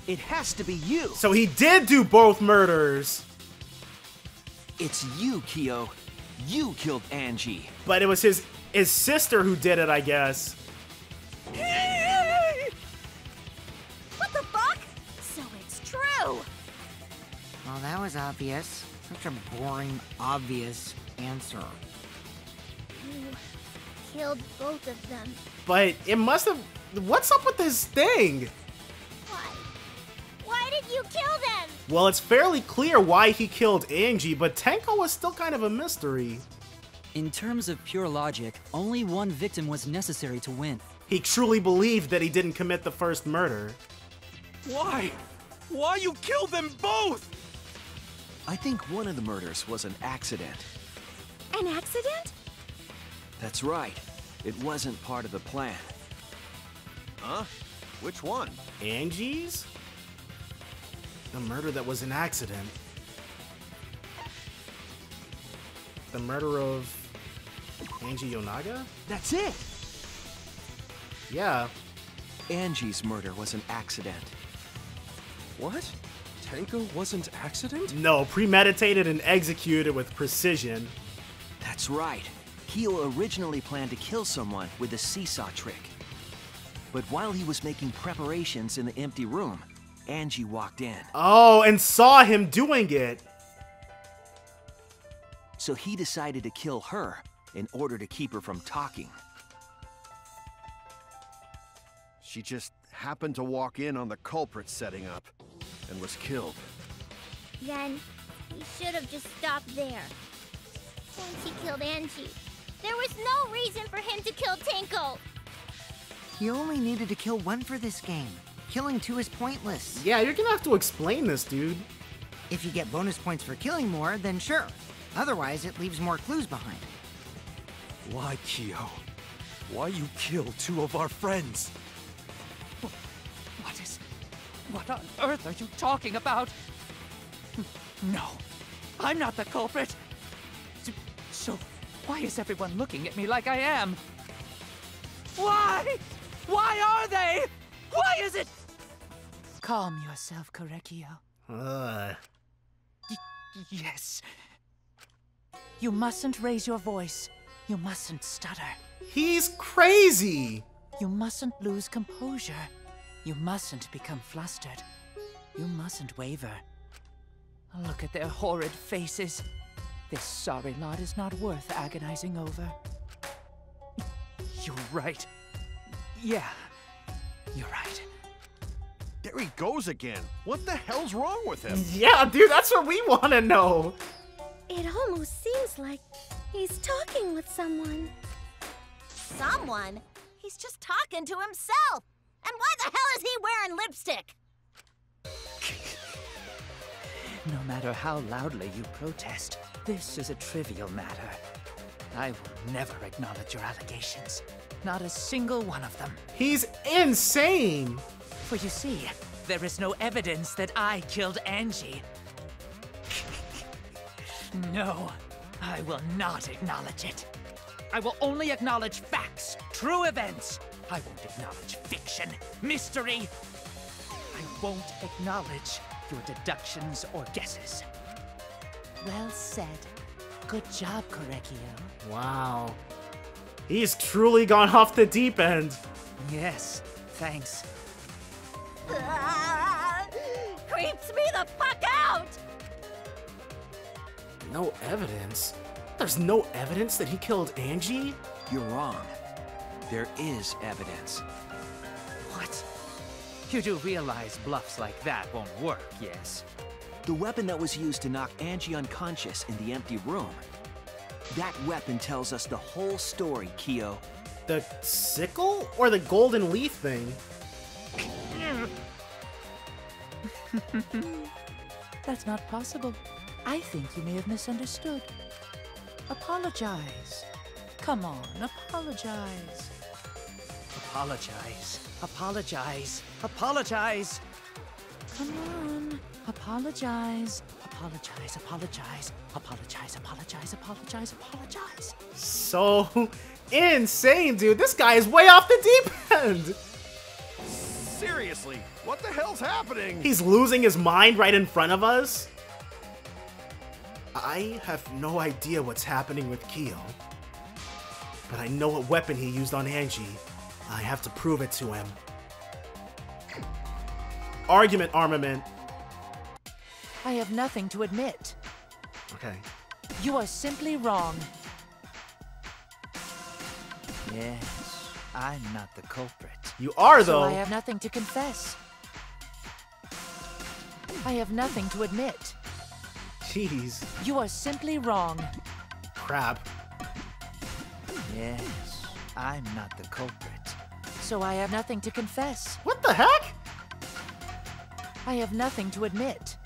It has to be you. So he did do both murders. It's you, Kyo. You killed Angie. But it was his sister who did it, I guess. What the fuck? So it's true. Well, that was obvious. Such a boring, obvious answer. You killed both of them. But it must have... What's up with this thing? Why? Why did you kill them? Well, it's fairly clear why he killed Angie, but Tenko was still kind of a mystery. In terms of pure logic, only one victim was necessary to win. He truly believed that he didn't commit the first murder. Why? Why you killed them both? I think one of the murders was an accident. An accident? That's right. It wasn't part of the plan. Huh? Which one? Angie's? The murder that was an accident. The murder of Angie Yonaga? That's it! Yeah. Angie's murder was an accident. What? Tenko wasn't accident? No, premeditated and executed with precision. That's right. Kyo originally planned to kill someone with a seesaw trick. But while he was making preparations in the empty room, Angie walked in. Oh, and saw him doing it. So he decided to kill her in order to keep her from talking. She just happened to walk in on the culprit setting up and was killed. Then he should have just stopped there. Once he killed Angie, there was no reason for him to kill Tenko. He only needed to kill one for this game. Killing two is pointless. Yeah, you're gonna have to explain this, dude. If you get bonus points for killing more, then sure. Otherwise, it leaves more clues behind. Why, Kyo? Why you kill two of our friends? What on earth are you talking about? No, I'm not the culprit. So why is everyone looking at me like I am? Why? Why are they? Why is it? Calm yourself, Korekiyo. Yes. You mustn't raise your voice. You mustn't stutter. He's crazy! You mustn't lose composure. You mustn't become flustered. You mustn't waver. Look at their horrid faces. This sorry lot is not worth agonizing over. You're right. Yeah, you're right. There he goes again. What the hell's wrong with him? Yeah, dude, that's what we want to know. It almost seems like he's talking with someone. Someone? He's just talking to himself. And why the hell is he wearing lipstick? No matter how loudly you protest, this is a trivial matter. I will never acknowledge your allegations. Not a single one of them. He's insane! For you see, there is no evidence that I killed Angie. No, I will not acknowledge it. I will only acknowledge facts, true events. I won't acknowledge fiction, mystery. I won't acknowledge your deductions or guesses. Well said. Good job, Korekiyo. Wow. He's truly gone off the deep end. Yes, thanks. Creeps me the fuck out! No evidence? There's no evidence that he killed Angie? You're wrong. There is evidence. What? You do realize bluffs like that won't work, yes? The weapon that was used to knock Angie unconscious in the empty room. That weapon tells us the whole story, Kiyo. The sickle or the golden leaf thing? That's not possible. I think you may have misunderstood. Apologize. Come on, apologize. Apologize. Apologize. Apologize. Come on. Apologize. Apologize. Apologize. Apologize. Apologize. Apologize. Apologize. So insane, dude. This guy is way off the deep end. Seriously, what the hell's happening? He's losing his mind right in front of us. I have no idea what's happening with Kiyo. But I know what weapon he used on Angie. I have to prove it to him. Argument armament. I have nothing to admit. Okay. You are simply wrong. Yes, I'm not the culprit. You are, though. So I have nothing to confess. I have nothing to admit. Jeez. You are simply wrong. Crap. Yes, I'm not the culprit. So I have nothing to confess. What the heck? I have nothing to admit.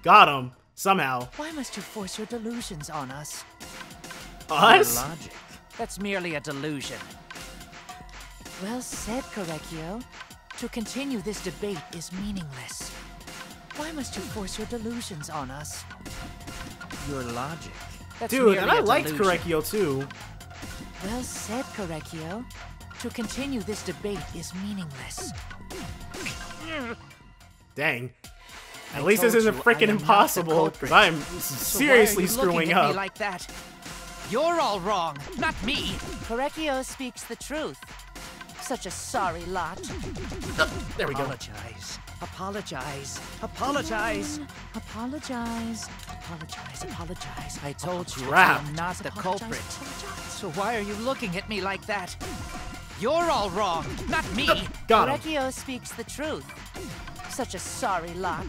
Got him. Somehow. Why must you force your delusions on us? Us? Your logic. That's merely a delusion. Well said, Korekiyo. To continue this debate is meaningless. Why must you force your delusions on us? Your logic. That's dude, and I merely a liked delusion. Korekiyo too. Well said, Korekiyo. To continue this debate is meaningless. Dang. At least this isn't freaking impossible, because I'm seriously screwing up. Me like that? You're all wrong, not me. Korekiyo speaks the truth. Such a sorry lot. There we go. Apologize. Apologize. Apologize. Apologize. Apologize. Apologize. I told you I am not the culprit. So why are you looking at me like that? You're all wrong, not me. Got him. Korekiyo speaks the truth. Such a sorry lot.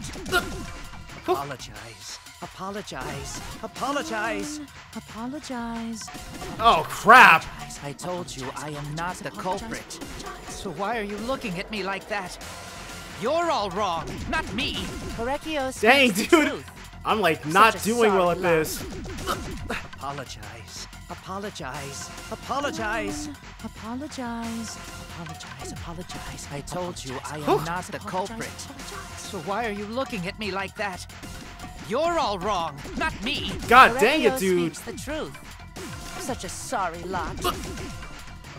Apologize. Apologize. Apologize. Apologize. Oh, crap. I told you I am not the culprit. So why are you looking at me like that? You're all wrong, not me. Korekiyo speaks Dang, the dude. truth. I'm like not doing well at this. Apologize. Apologize. Apologize. Apologize. Apologize. Apologize. I told you I am not the culprit. So why are you looking at me like that? You're all wrong, not me. God dang it, dude. Speaks the truth. Such a sorry lot.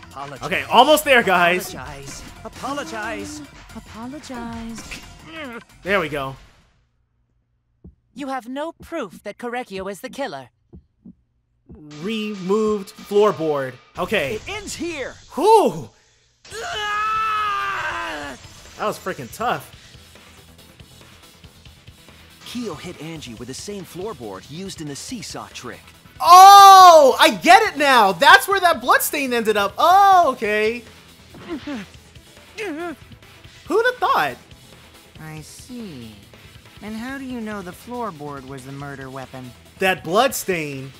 Apologize. Okay, almost there, guys. Apologize. Apologize. Apologize. There we go. You have no proof that Korekiyo is the killer. Removed floorboard. Okay. It ends here. Whew. That was freaking tough. Kyo hit Angie with the same floorboard used in the seesaw trick. Oh, I get it now. That's where that bloodstain ended up. Oh, okay. Who'd have thought? I see. And how do you know the floorboard was the murder weapon? That bloodstain.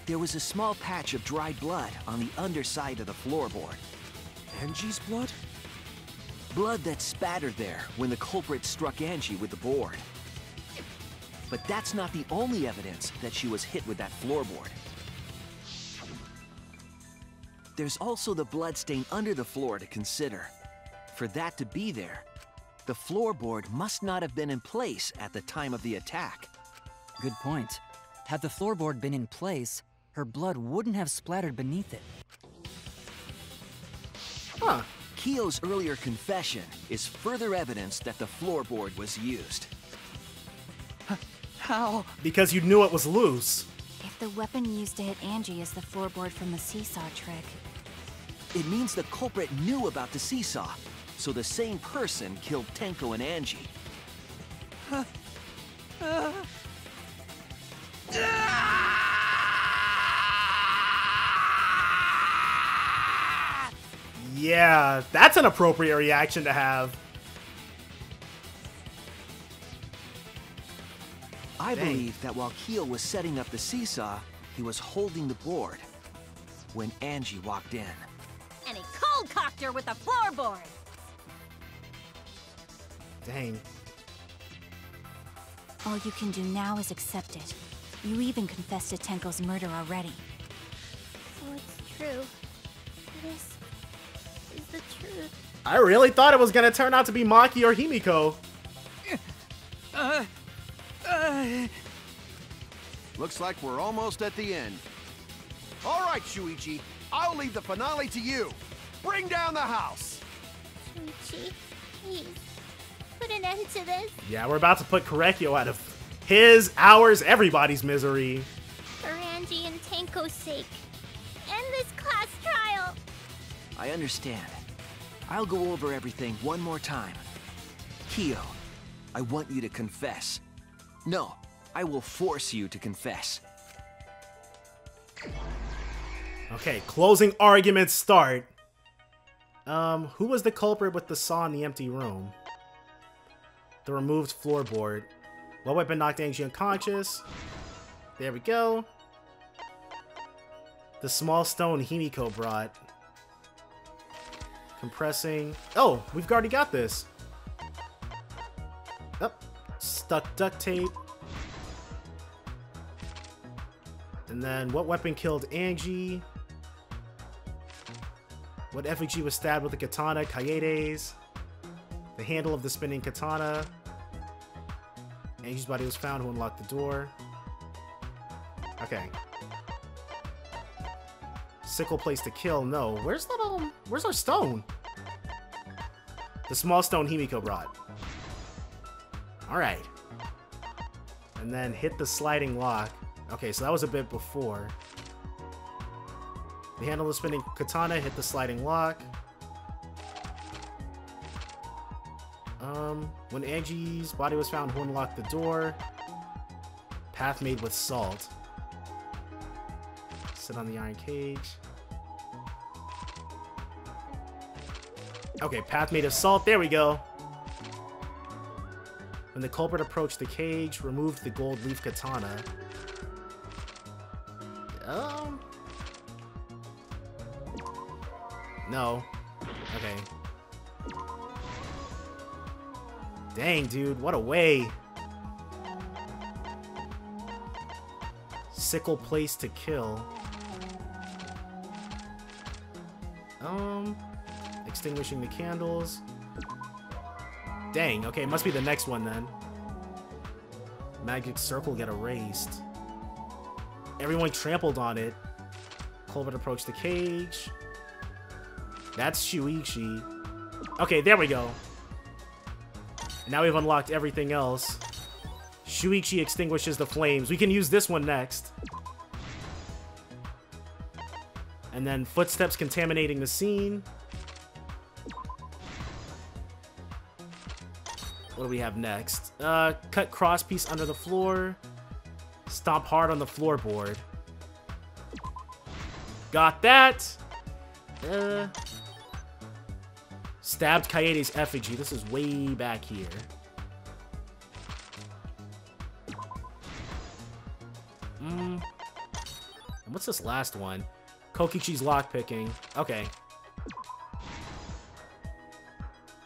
There was a small patch of dried blood on the underside of the floorboard. Angie's blood? Blood that spattered there when the culprit struck Angie with the board. But that's not the only evidence that she was hit with that floorboard. There's also the bloodstain under the floor to consider. For that to be there, the floorboard must not have been in place at the time of the attack. Good point. Had the floorboard been in place, her blood wouldn't have splattered beneath it. Huh. Kyo's earlier confession is further evidence that the floorboard was used. How? Because you knew it was loose. If the weapon used to hit Angie is the floorboard from the seesaw trick, It means the culprit knew about the seesaw, so the same person killed Tenko and Angie. Yeah, that's an appropriate reaction to have. I Dang. believe that while Kyo was setting up the seesaw, he was holding the board when Angie walked in. And he cold-cocked her with a floorboard. Dang. all you can do now is accept it. You even confessed to Tenko's murder already. So it's true. This is the truth. I really thought it was gonna turn out to be Maki or Himiko. Looks like we're almost at the end. All right, Shuichi, I'll leave the finale to you. Bring down the house. Shuichi, please, put an end to this. Yeah, we're about to put Korekiyo out of his, ours, everybody's misery. For Angie and Tenko's sake. End this class trial. I understand. I'll go over everything one more time. Kyo, I want you to confess. No, I will force you to confess. Okay, closing arguments start. Who was the culprit with the saw in the empty room? The removed floorboard. What weapon knocked Angie unconscious? There we go. The small stone Himiko brought. Compressing. Oh, we've already got this. Oh, stuck duct tape. And then what weapon killed Angie? What effigy was stabbed with a katana? Kaede's. The handle of the spinning katana. Angie's body was found. Who unlocked the door? Okay. Sickle place to kill. No. Where's that? Where's our stone? The small stone Himiko brought. All right. And then hit the sliding lock. Okay, so that was a bit before. The handle of the spinning katana, hit the sliding lock. When Angie's body was found, who unlocked the door? Path made with salt. Sit on the iron cage. Okay, path made of salt. There we go. When the culprit approached the cage, removed the gold leaf katana. No. Okay. Dang, dude. What a way. Sickle place to kill. Extinguishing the candles. Dang, okay, it must be the next one then. Magic circle get erased. Everyone trampled on it. Culprit approached the cage. That's Shuichi. Okay, there we go. Now we've unlocked everything else. Shuichi extinguishes the flames. We can use this one next. And then footsteps contaminating the scene. What do we have next? Cut crosspiece under the floor. Stomp hard on the floorboard. Got that. Stabbed Kaede's effigy. This is way back here. And what's this last one? Kokichi's lockpicking. Okay.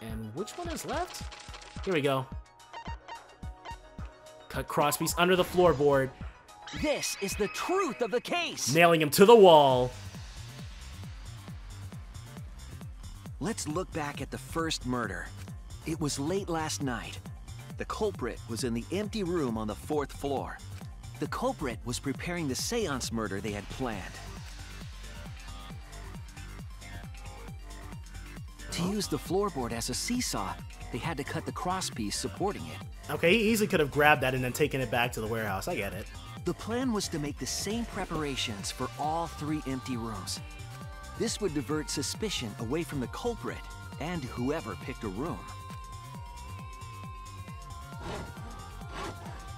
And which one is left? Here we go. Cut crosspiece under the floorboard. This is the truth of the case. Nailing him to the wall. Let's look back at the first murder. It was late last night. The culprit was in the empty room on the 4th floor. The culprit was preparing the seance murder they had planned. To use the floorboard as a seesaw, they had to cut the crosspiece supporting it. Okay, he easily could have grabbed that and then taken it back to the warehouse. I get it. The plan was to make the same preparations for all 3 empty rooms. This would divert suspicion away from the culprit and whoever picked a room.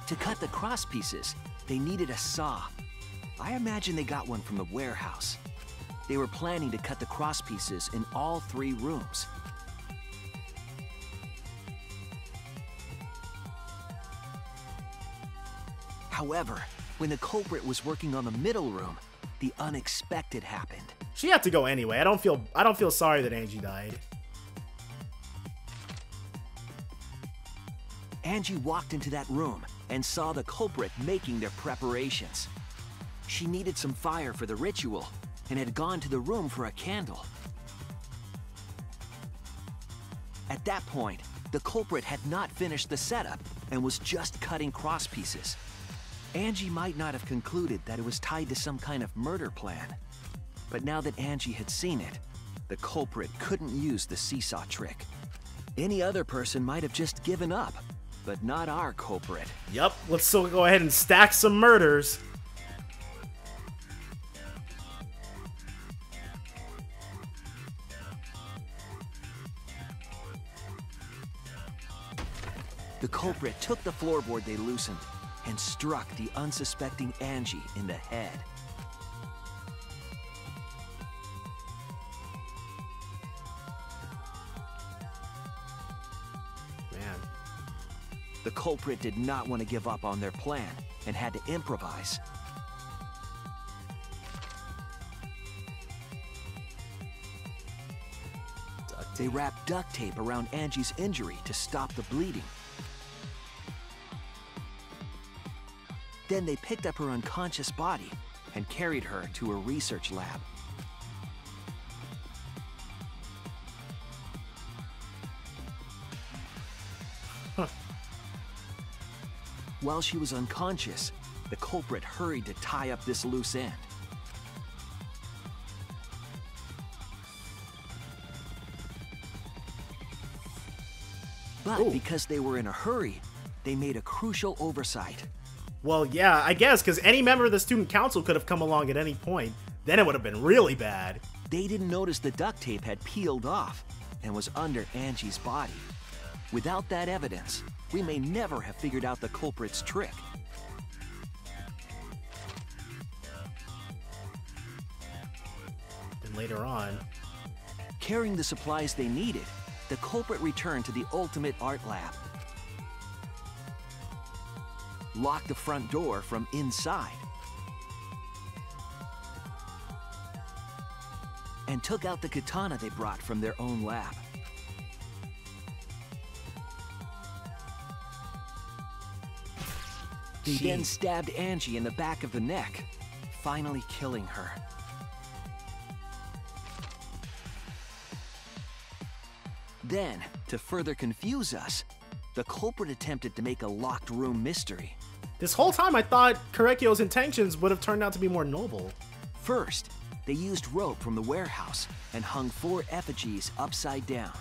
To cut the crosspieces, they needed a saw. I imagine they got one from the warehouse. They were planning to cut the crosspieces in all 3 rooms. However, when the culprit was working on the middle room, the unexpected happened. She had to go anyway. I don't feel sorry that Angie died. Angie walked into that room and saw the culprit making their preparations. She needed some fire for the ritual and had gone to the room for a candle. At that point, the culprit had not finished the setup and was just cutting crosspieces. Angie might not have concluded that it was tied to some kind of murder plan. But now that Angie had seen it, the culprit couldn't use the seesaw trick. Any other person might have just given up, but not our culprit. Yup, let's still go ahead and stack some murders. The culprit took the floorboard they loosened and struck the unsuspecting Angie in the head. Man. The culprit did not want to give up on their plan and had to improvise. They wrapped duct tape around Angie's injury to stop the bleeding. Then they picked up her unconscious body and carried her to a research lab. While she was unconscious, the culprit hurried to tie up this loose end. But because they were in a hurry, they made a crucial oversight. Well, yeah, I guess, because any member of the student council could have come along at any point. Then it would have been really bad. They didn't notice the duct tape had peeled off and was under Angie's body. Without that evidence, we may never have figured out the culprit's trick. And later on, carrying the supplies they needed, the culprit returned to the Ultimate Art Lab. Locked the front door from inside. And took out the katana they brought from their own lab. They then stabbed Angie in the back of the neck, finally killing her. Then, to further confuse us, the culprit attempted to make a locked room mystery. This whole time I thought Korekiyo's intentions would have turned out to be more noble. First, they used rope from the warehouse and hung 4 effigies upside down.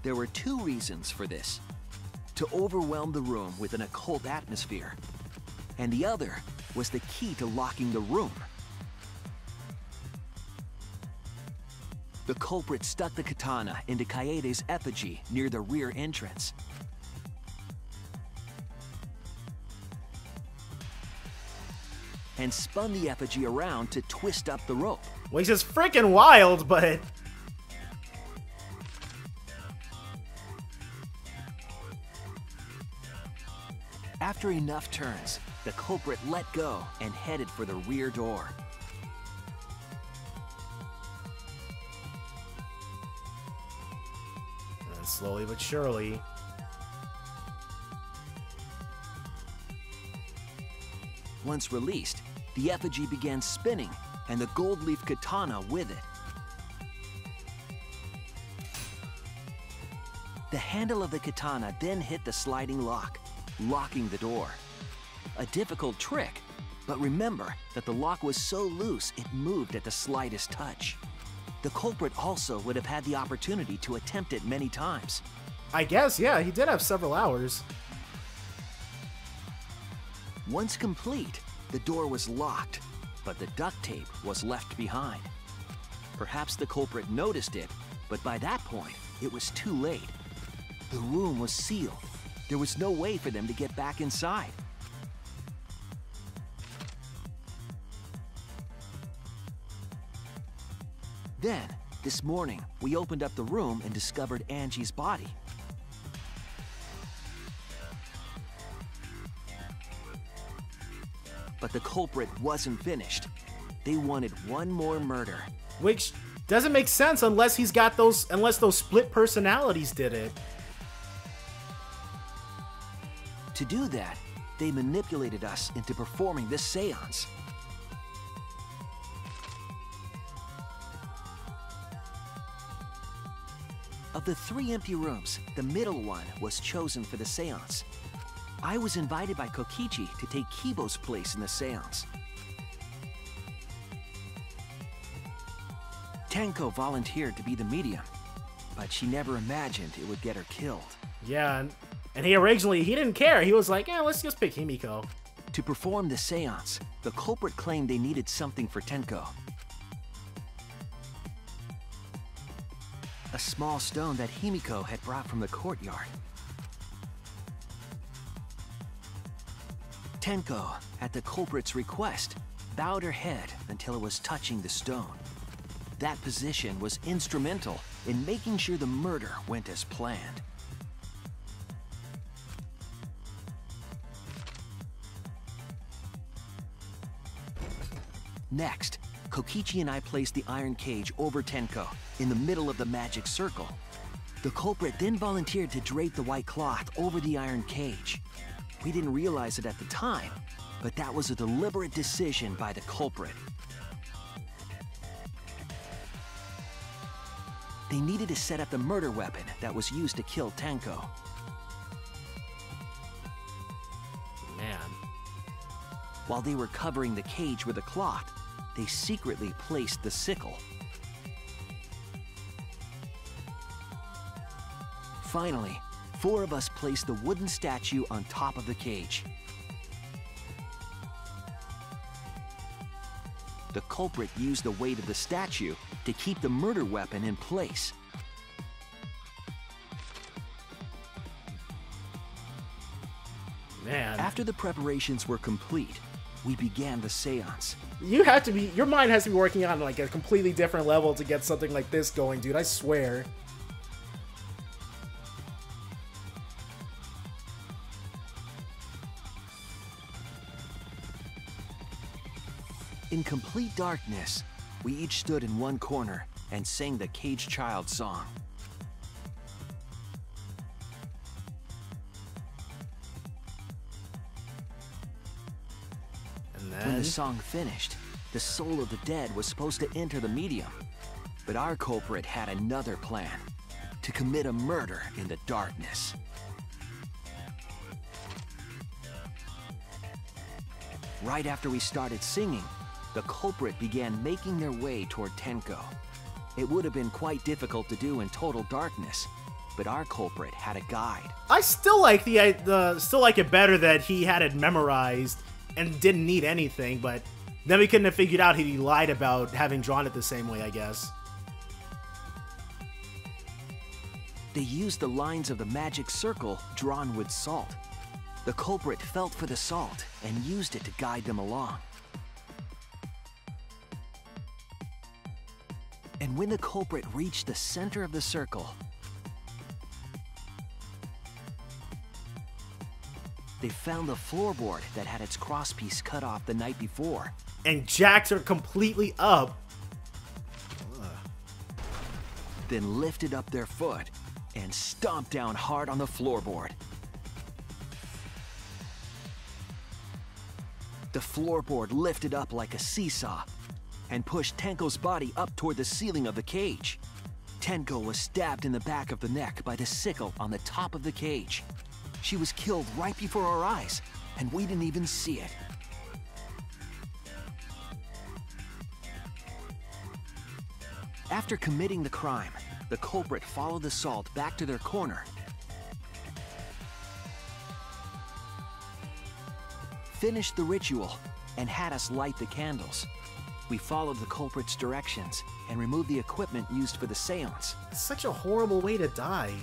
There were two reasons for this. To overwhelm the room with an occult atmosphere. And the other was the key to locking the room. The culprit stuck the katana into Kaede's effigy near the rear entrance. And spun the effigy around to twist up the rope. Which is freaking wild, but... After enough turns, the culprit let go and headed for the rear door. And slowly but surely... Once released, the effigy began spinning, and the gold leaf katana with it. The handle of the katana then hit the sliding lock, locking the door. A difficult trick, but remember that the lock was so loose it moved at the slightest touch. The culprit also would have had the opportunity to attempt it many times. I guess, yeah, he did have several hours. Once complete, the door was locked, but the duct tape was left behind. Perhaps the culprit noticed it, but by that point, it was too late. The room was sealed. There was no way for them to get back inside. Then, this morning, we opened up the room and discovered Angie's body. But the culprit wasn't finished. They wanted one more murder. Which doesn't make sense unless he's got those, unless those split personalities did it. To do that, they manipulated us into performing this seance. Of the 3 empty rooms, the middle one was chosen for the seance. I was invited by Kokichi to take Kibo's place in the seance. Tenko volunteered to be the medium, but she never imagined it would get her killed. Yeah, and he didn't care. He was like, yeah, let's just pick Himiko. To perform the seance, the culprit claimed they needed something for Tenko. A small stone that Himiko had brought from the courtyard. Tenko, at the culprit's request, bowed her head until it was touching the stone. That position was instrumental in making sure the murder went as planned. Next, Kokichi and I placed the iron cage over Tenko in the middle of the magic circle. The culprit then volunteered to drape the white cloth over the iron cage. We didn't realize it at the time, but that was a deliberate decision by the culprit. They needed to set up the murder weapon that was used to kill Tenko. Man. While they were covering the cage with a cloth, they secretly placed the sickle. Finally, 4 of us placed the wooden statue on top of the cage. The culprit used the weight of the statue to keep the murder weapon in place. Man. After the preparations were complete, we began the seance. Your mind has to be working on like a completely different level to get something like this going, dude, I swear. In complete darkness, we each stood in one corner and sang the Caged Child song. And then... When the song finished, the soul of the dead was supposed to enter the medium. But our culprit had another plan, to commit a murder in the darkness. Right after we started singing, the culprit began making their way toward Tenko. It would have been quite difficult to do in total darkness, but our culprit had a guide. I still like still like it better that he had it memorized and didn't need anything, but then we couldn't have figured out he lied about having drawn it the same way, I guess. They used the lines of the magic circle drawn with salt. The culprit felt for the salt and used it to guide them along. And when the culprit reached the center of the circle, they found the floorboard that had its crosspiece cut off the night before. And jacked her completely up. Then lifted up their foot and stomped down hard on the floorboard. The floorboard lifted up like a seesaw and pushed Tenko's body up toward the ceiling of the cage. Tenko was stabbed in the back of the neck by the sickle on the top of the cage. She was killed right before our eyes, and we didn't even see it. After committing the crime, the culprit followed the salt back to their corner, finished the ritual, and had us light the candles. We followed the culprit's directions and removed the equipment used for the seance. It's such a horrible way to die.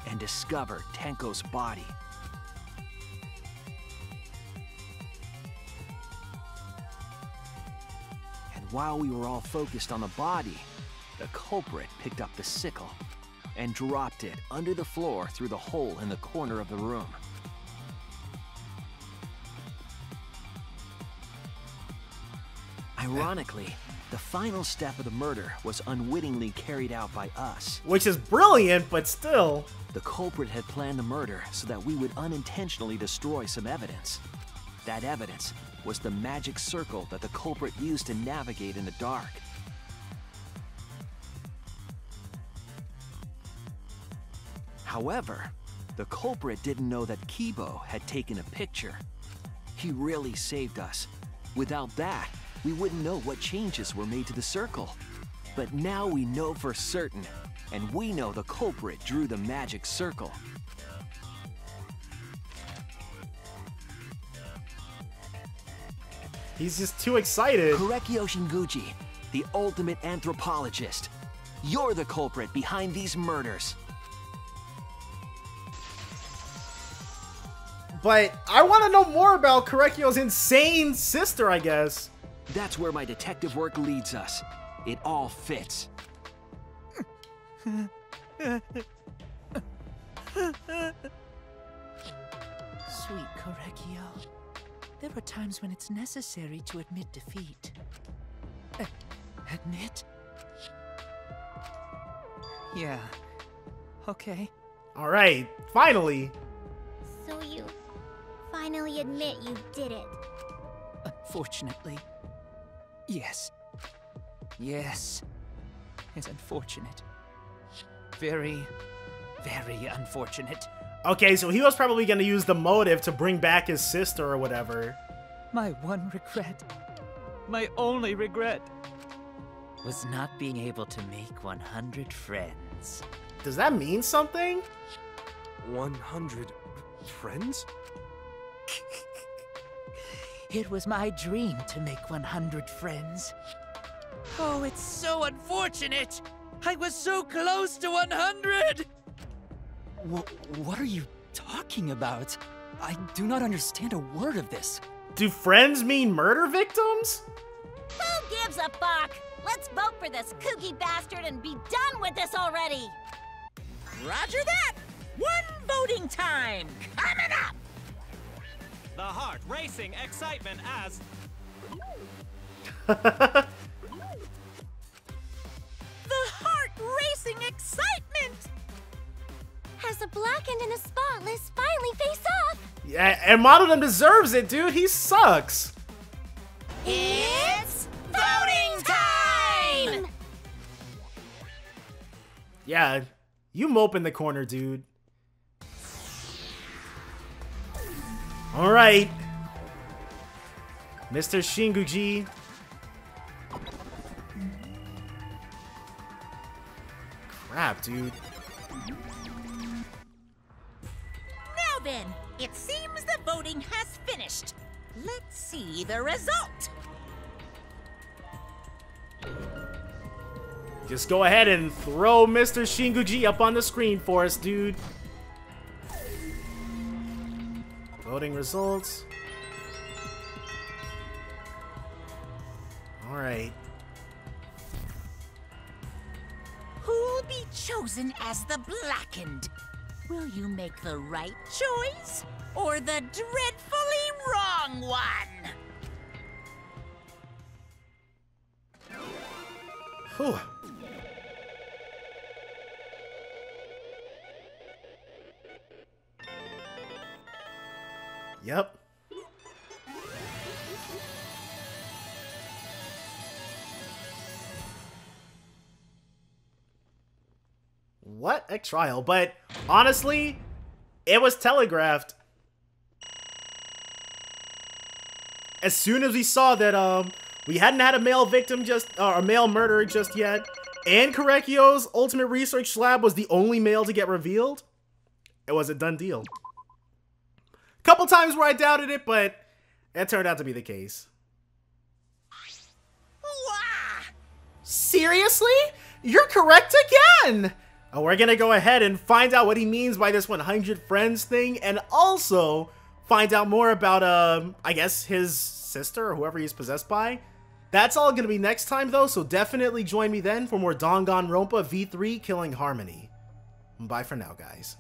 And discovered Tenko's body. And while we were all focused on the body, the culprit picked up the sickle and dropped it under the floor through the hole in the corner of the room. Ironically, the final step of the murder was unwittingly carried out by us. Which is brilliant, but still. The culprit had planned the murder so that we would unintentionally destroy some evidence. That evidence was the magic circle that the culprit used to navigate in the dark. However, the culprit didn't know that Kibo had taken a picture. He really saved us. Without that, we wouldn't know what changes were made to the circle. But now we know for certain, and we know the culprit drew the magic circle. He's just too excited. Korekiyo Shinguchi, the ultimate anthropologist. You're the culprit behind these murders. But I want to know more about Korekiyo's insane sister, I guess. That's where my detective work leads us. It all fits. Sweet Korekiyo, there are times when it's necessary to admit defeat. Admit? Yeah. Okay. All right, finally. So you finally admit you did it. Unfortunately. Yes. Yes. It's unfortunate. Very, very unfortunate. Okay, so he was probably going to use the motive to bring back his sister or whatever. My one regret, my only regret, was not being able to make 100 friends. Does that mean something? 100 friends? It was my dream to make 100 friends. Oh, it's so unfortunate! I was so close to 100! What are you talking about? I do not understand a word of this. Do friends mean murder victims? Who gives a fuck? Let's vote for this kooky bastard and be done with this already! Roger that! One voting time coming up! The heart racing excitement as... The heart racing excitement! As a blackened and a spotless finally face off! Yeah, and Monodam deserves it, dude. He sucks. It's voting time! Yeah, you mope in the corner, dude. All right, Mr. Shinguji. Crap, dude. Now then, it seems the voting has finished. Let's see the result. Just go ahead and throw Mr. Shinguji up on the screen for us, dude. Voting results. Alright. Who'll be chosen as the Blackened? Will you make the right choice or the dreadfully wrong one? Whew. Yep. What a trial, but honestly, it was telegraphed. As soon as we saw that we hadn't had a male victim a male murderer just yet, and Korekiyo's ultimate research lab was the only male to get revealed, it was a done deal. Couple times where I doubted it, but it turned out to be the case. Seriously? You're correct again! We're gonna go ahead and find out what he means by this 100 friends thing, and also find out more about, I guess, his sister or whoever he's possessed by. That's all gonna be next time, though, so definitely join me then for more Danganronpa V3 Killing Harmony. Bye for now, guys.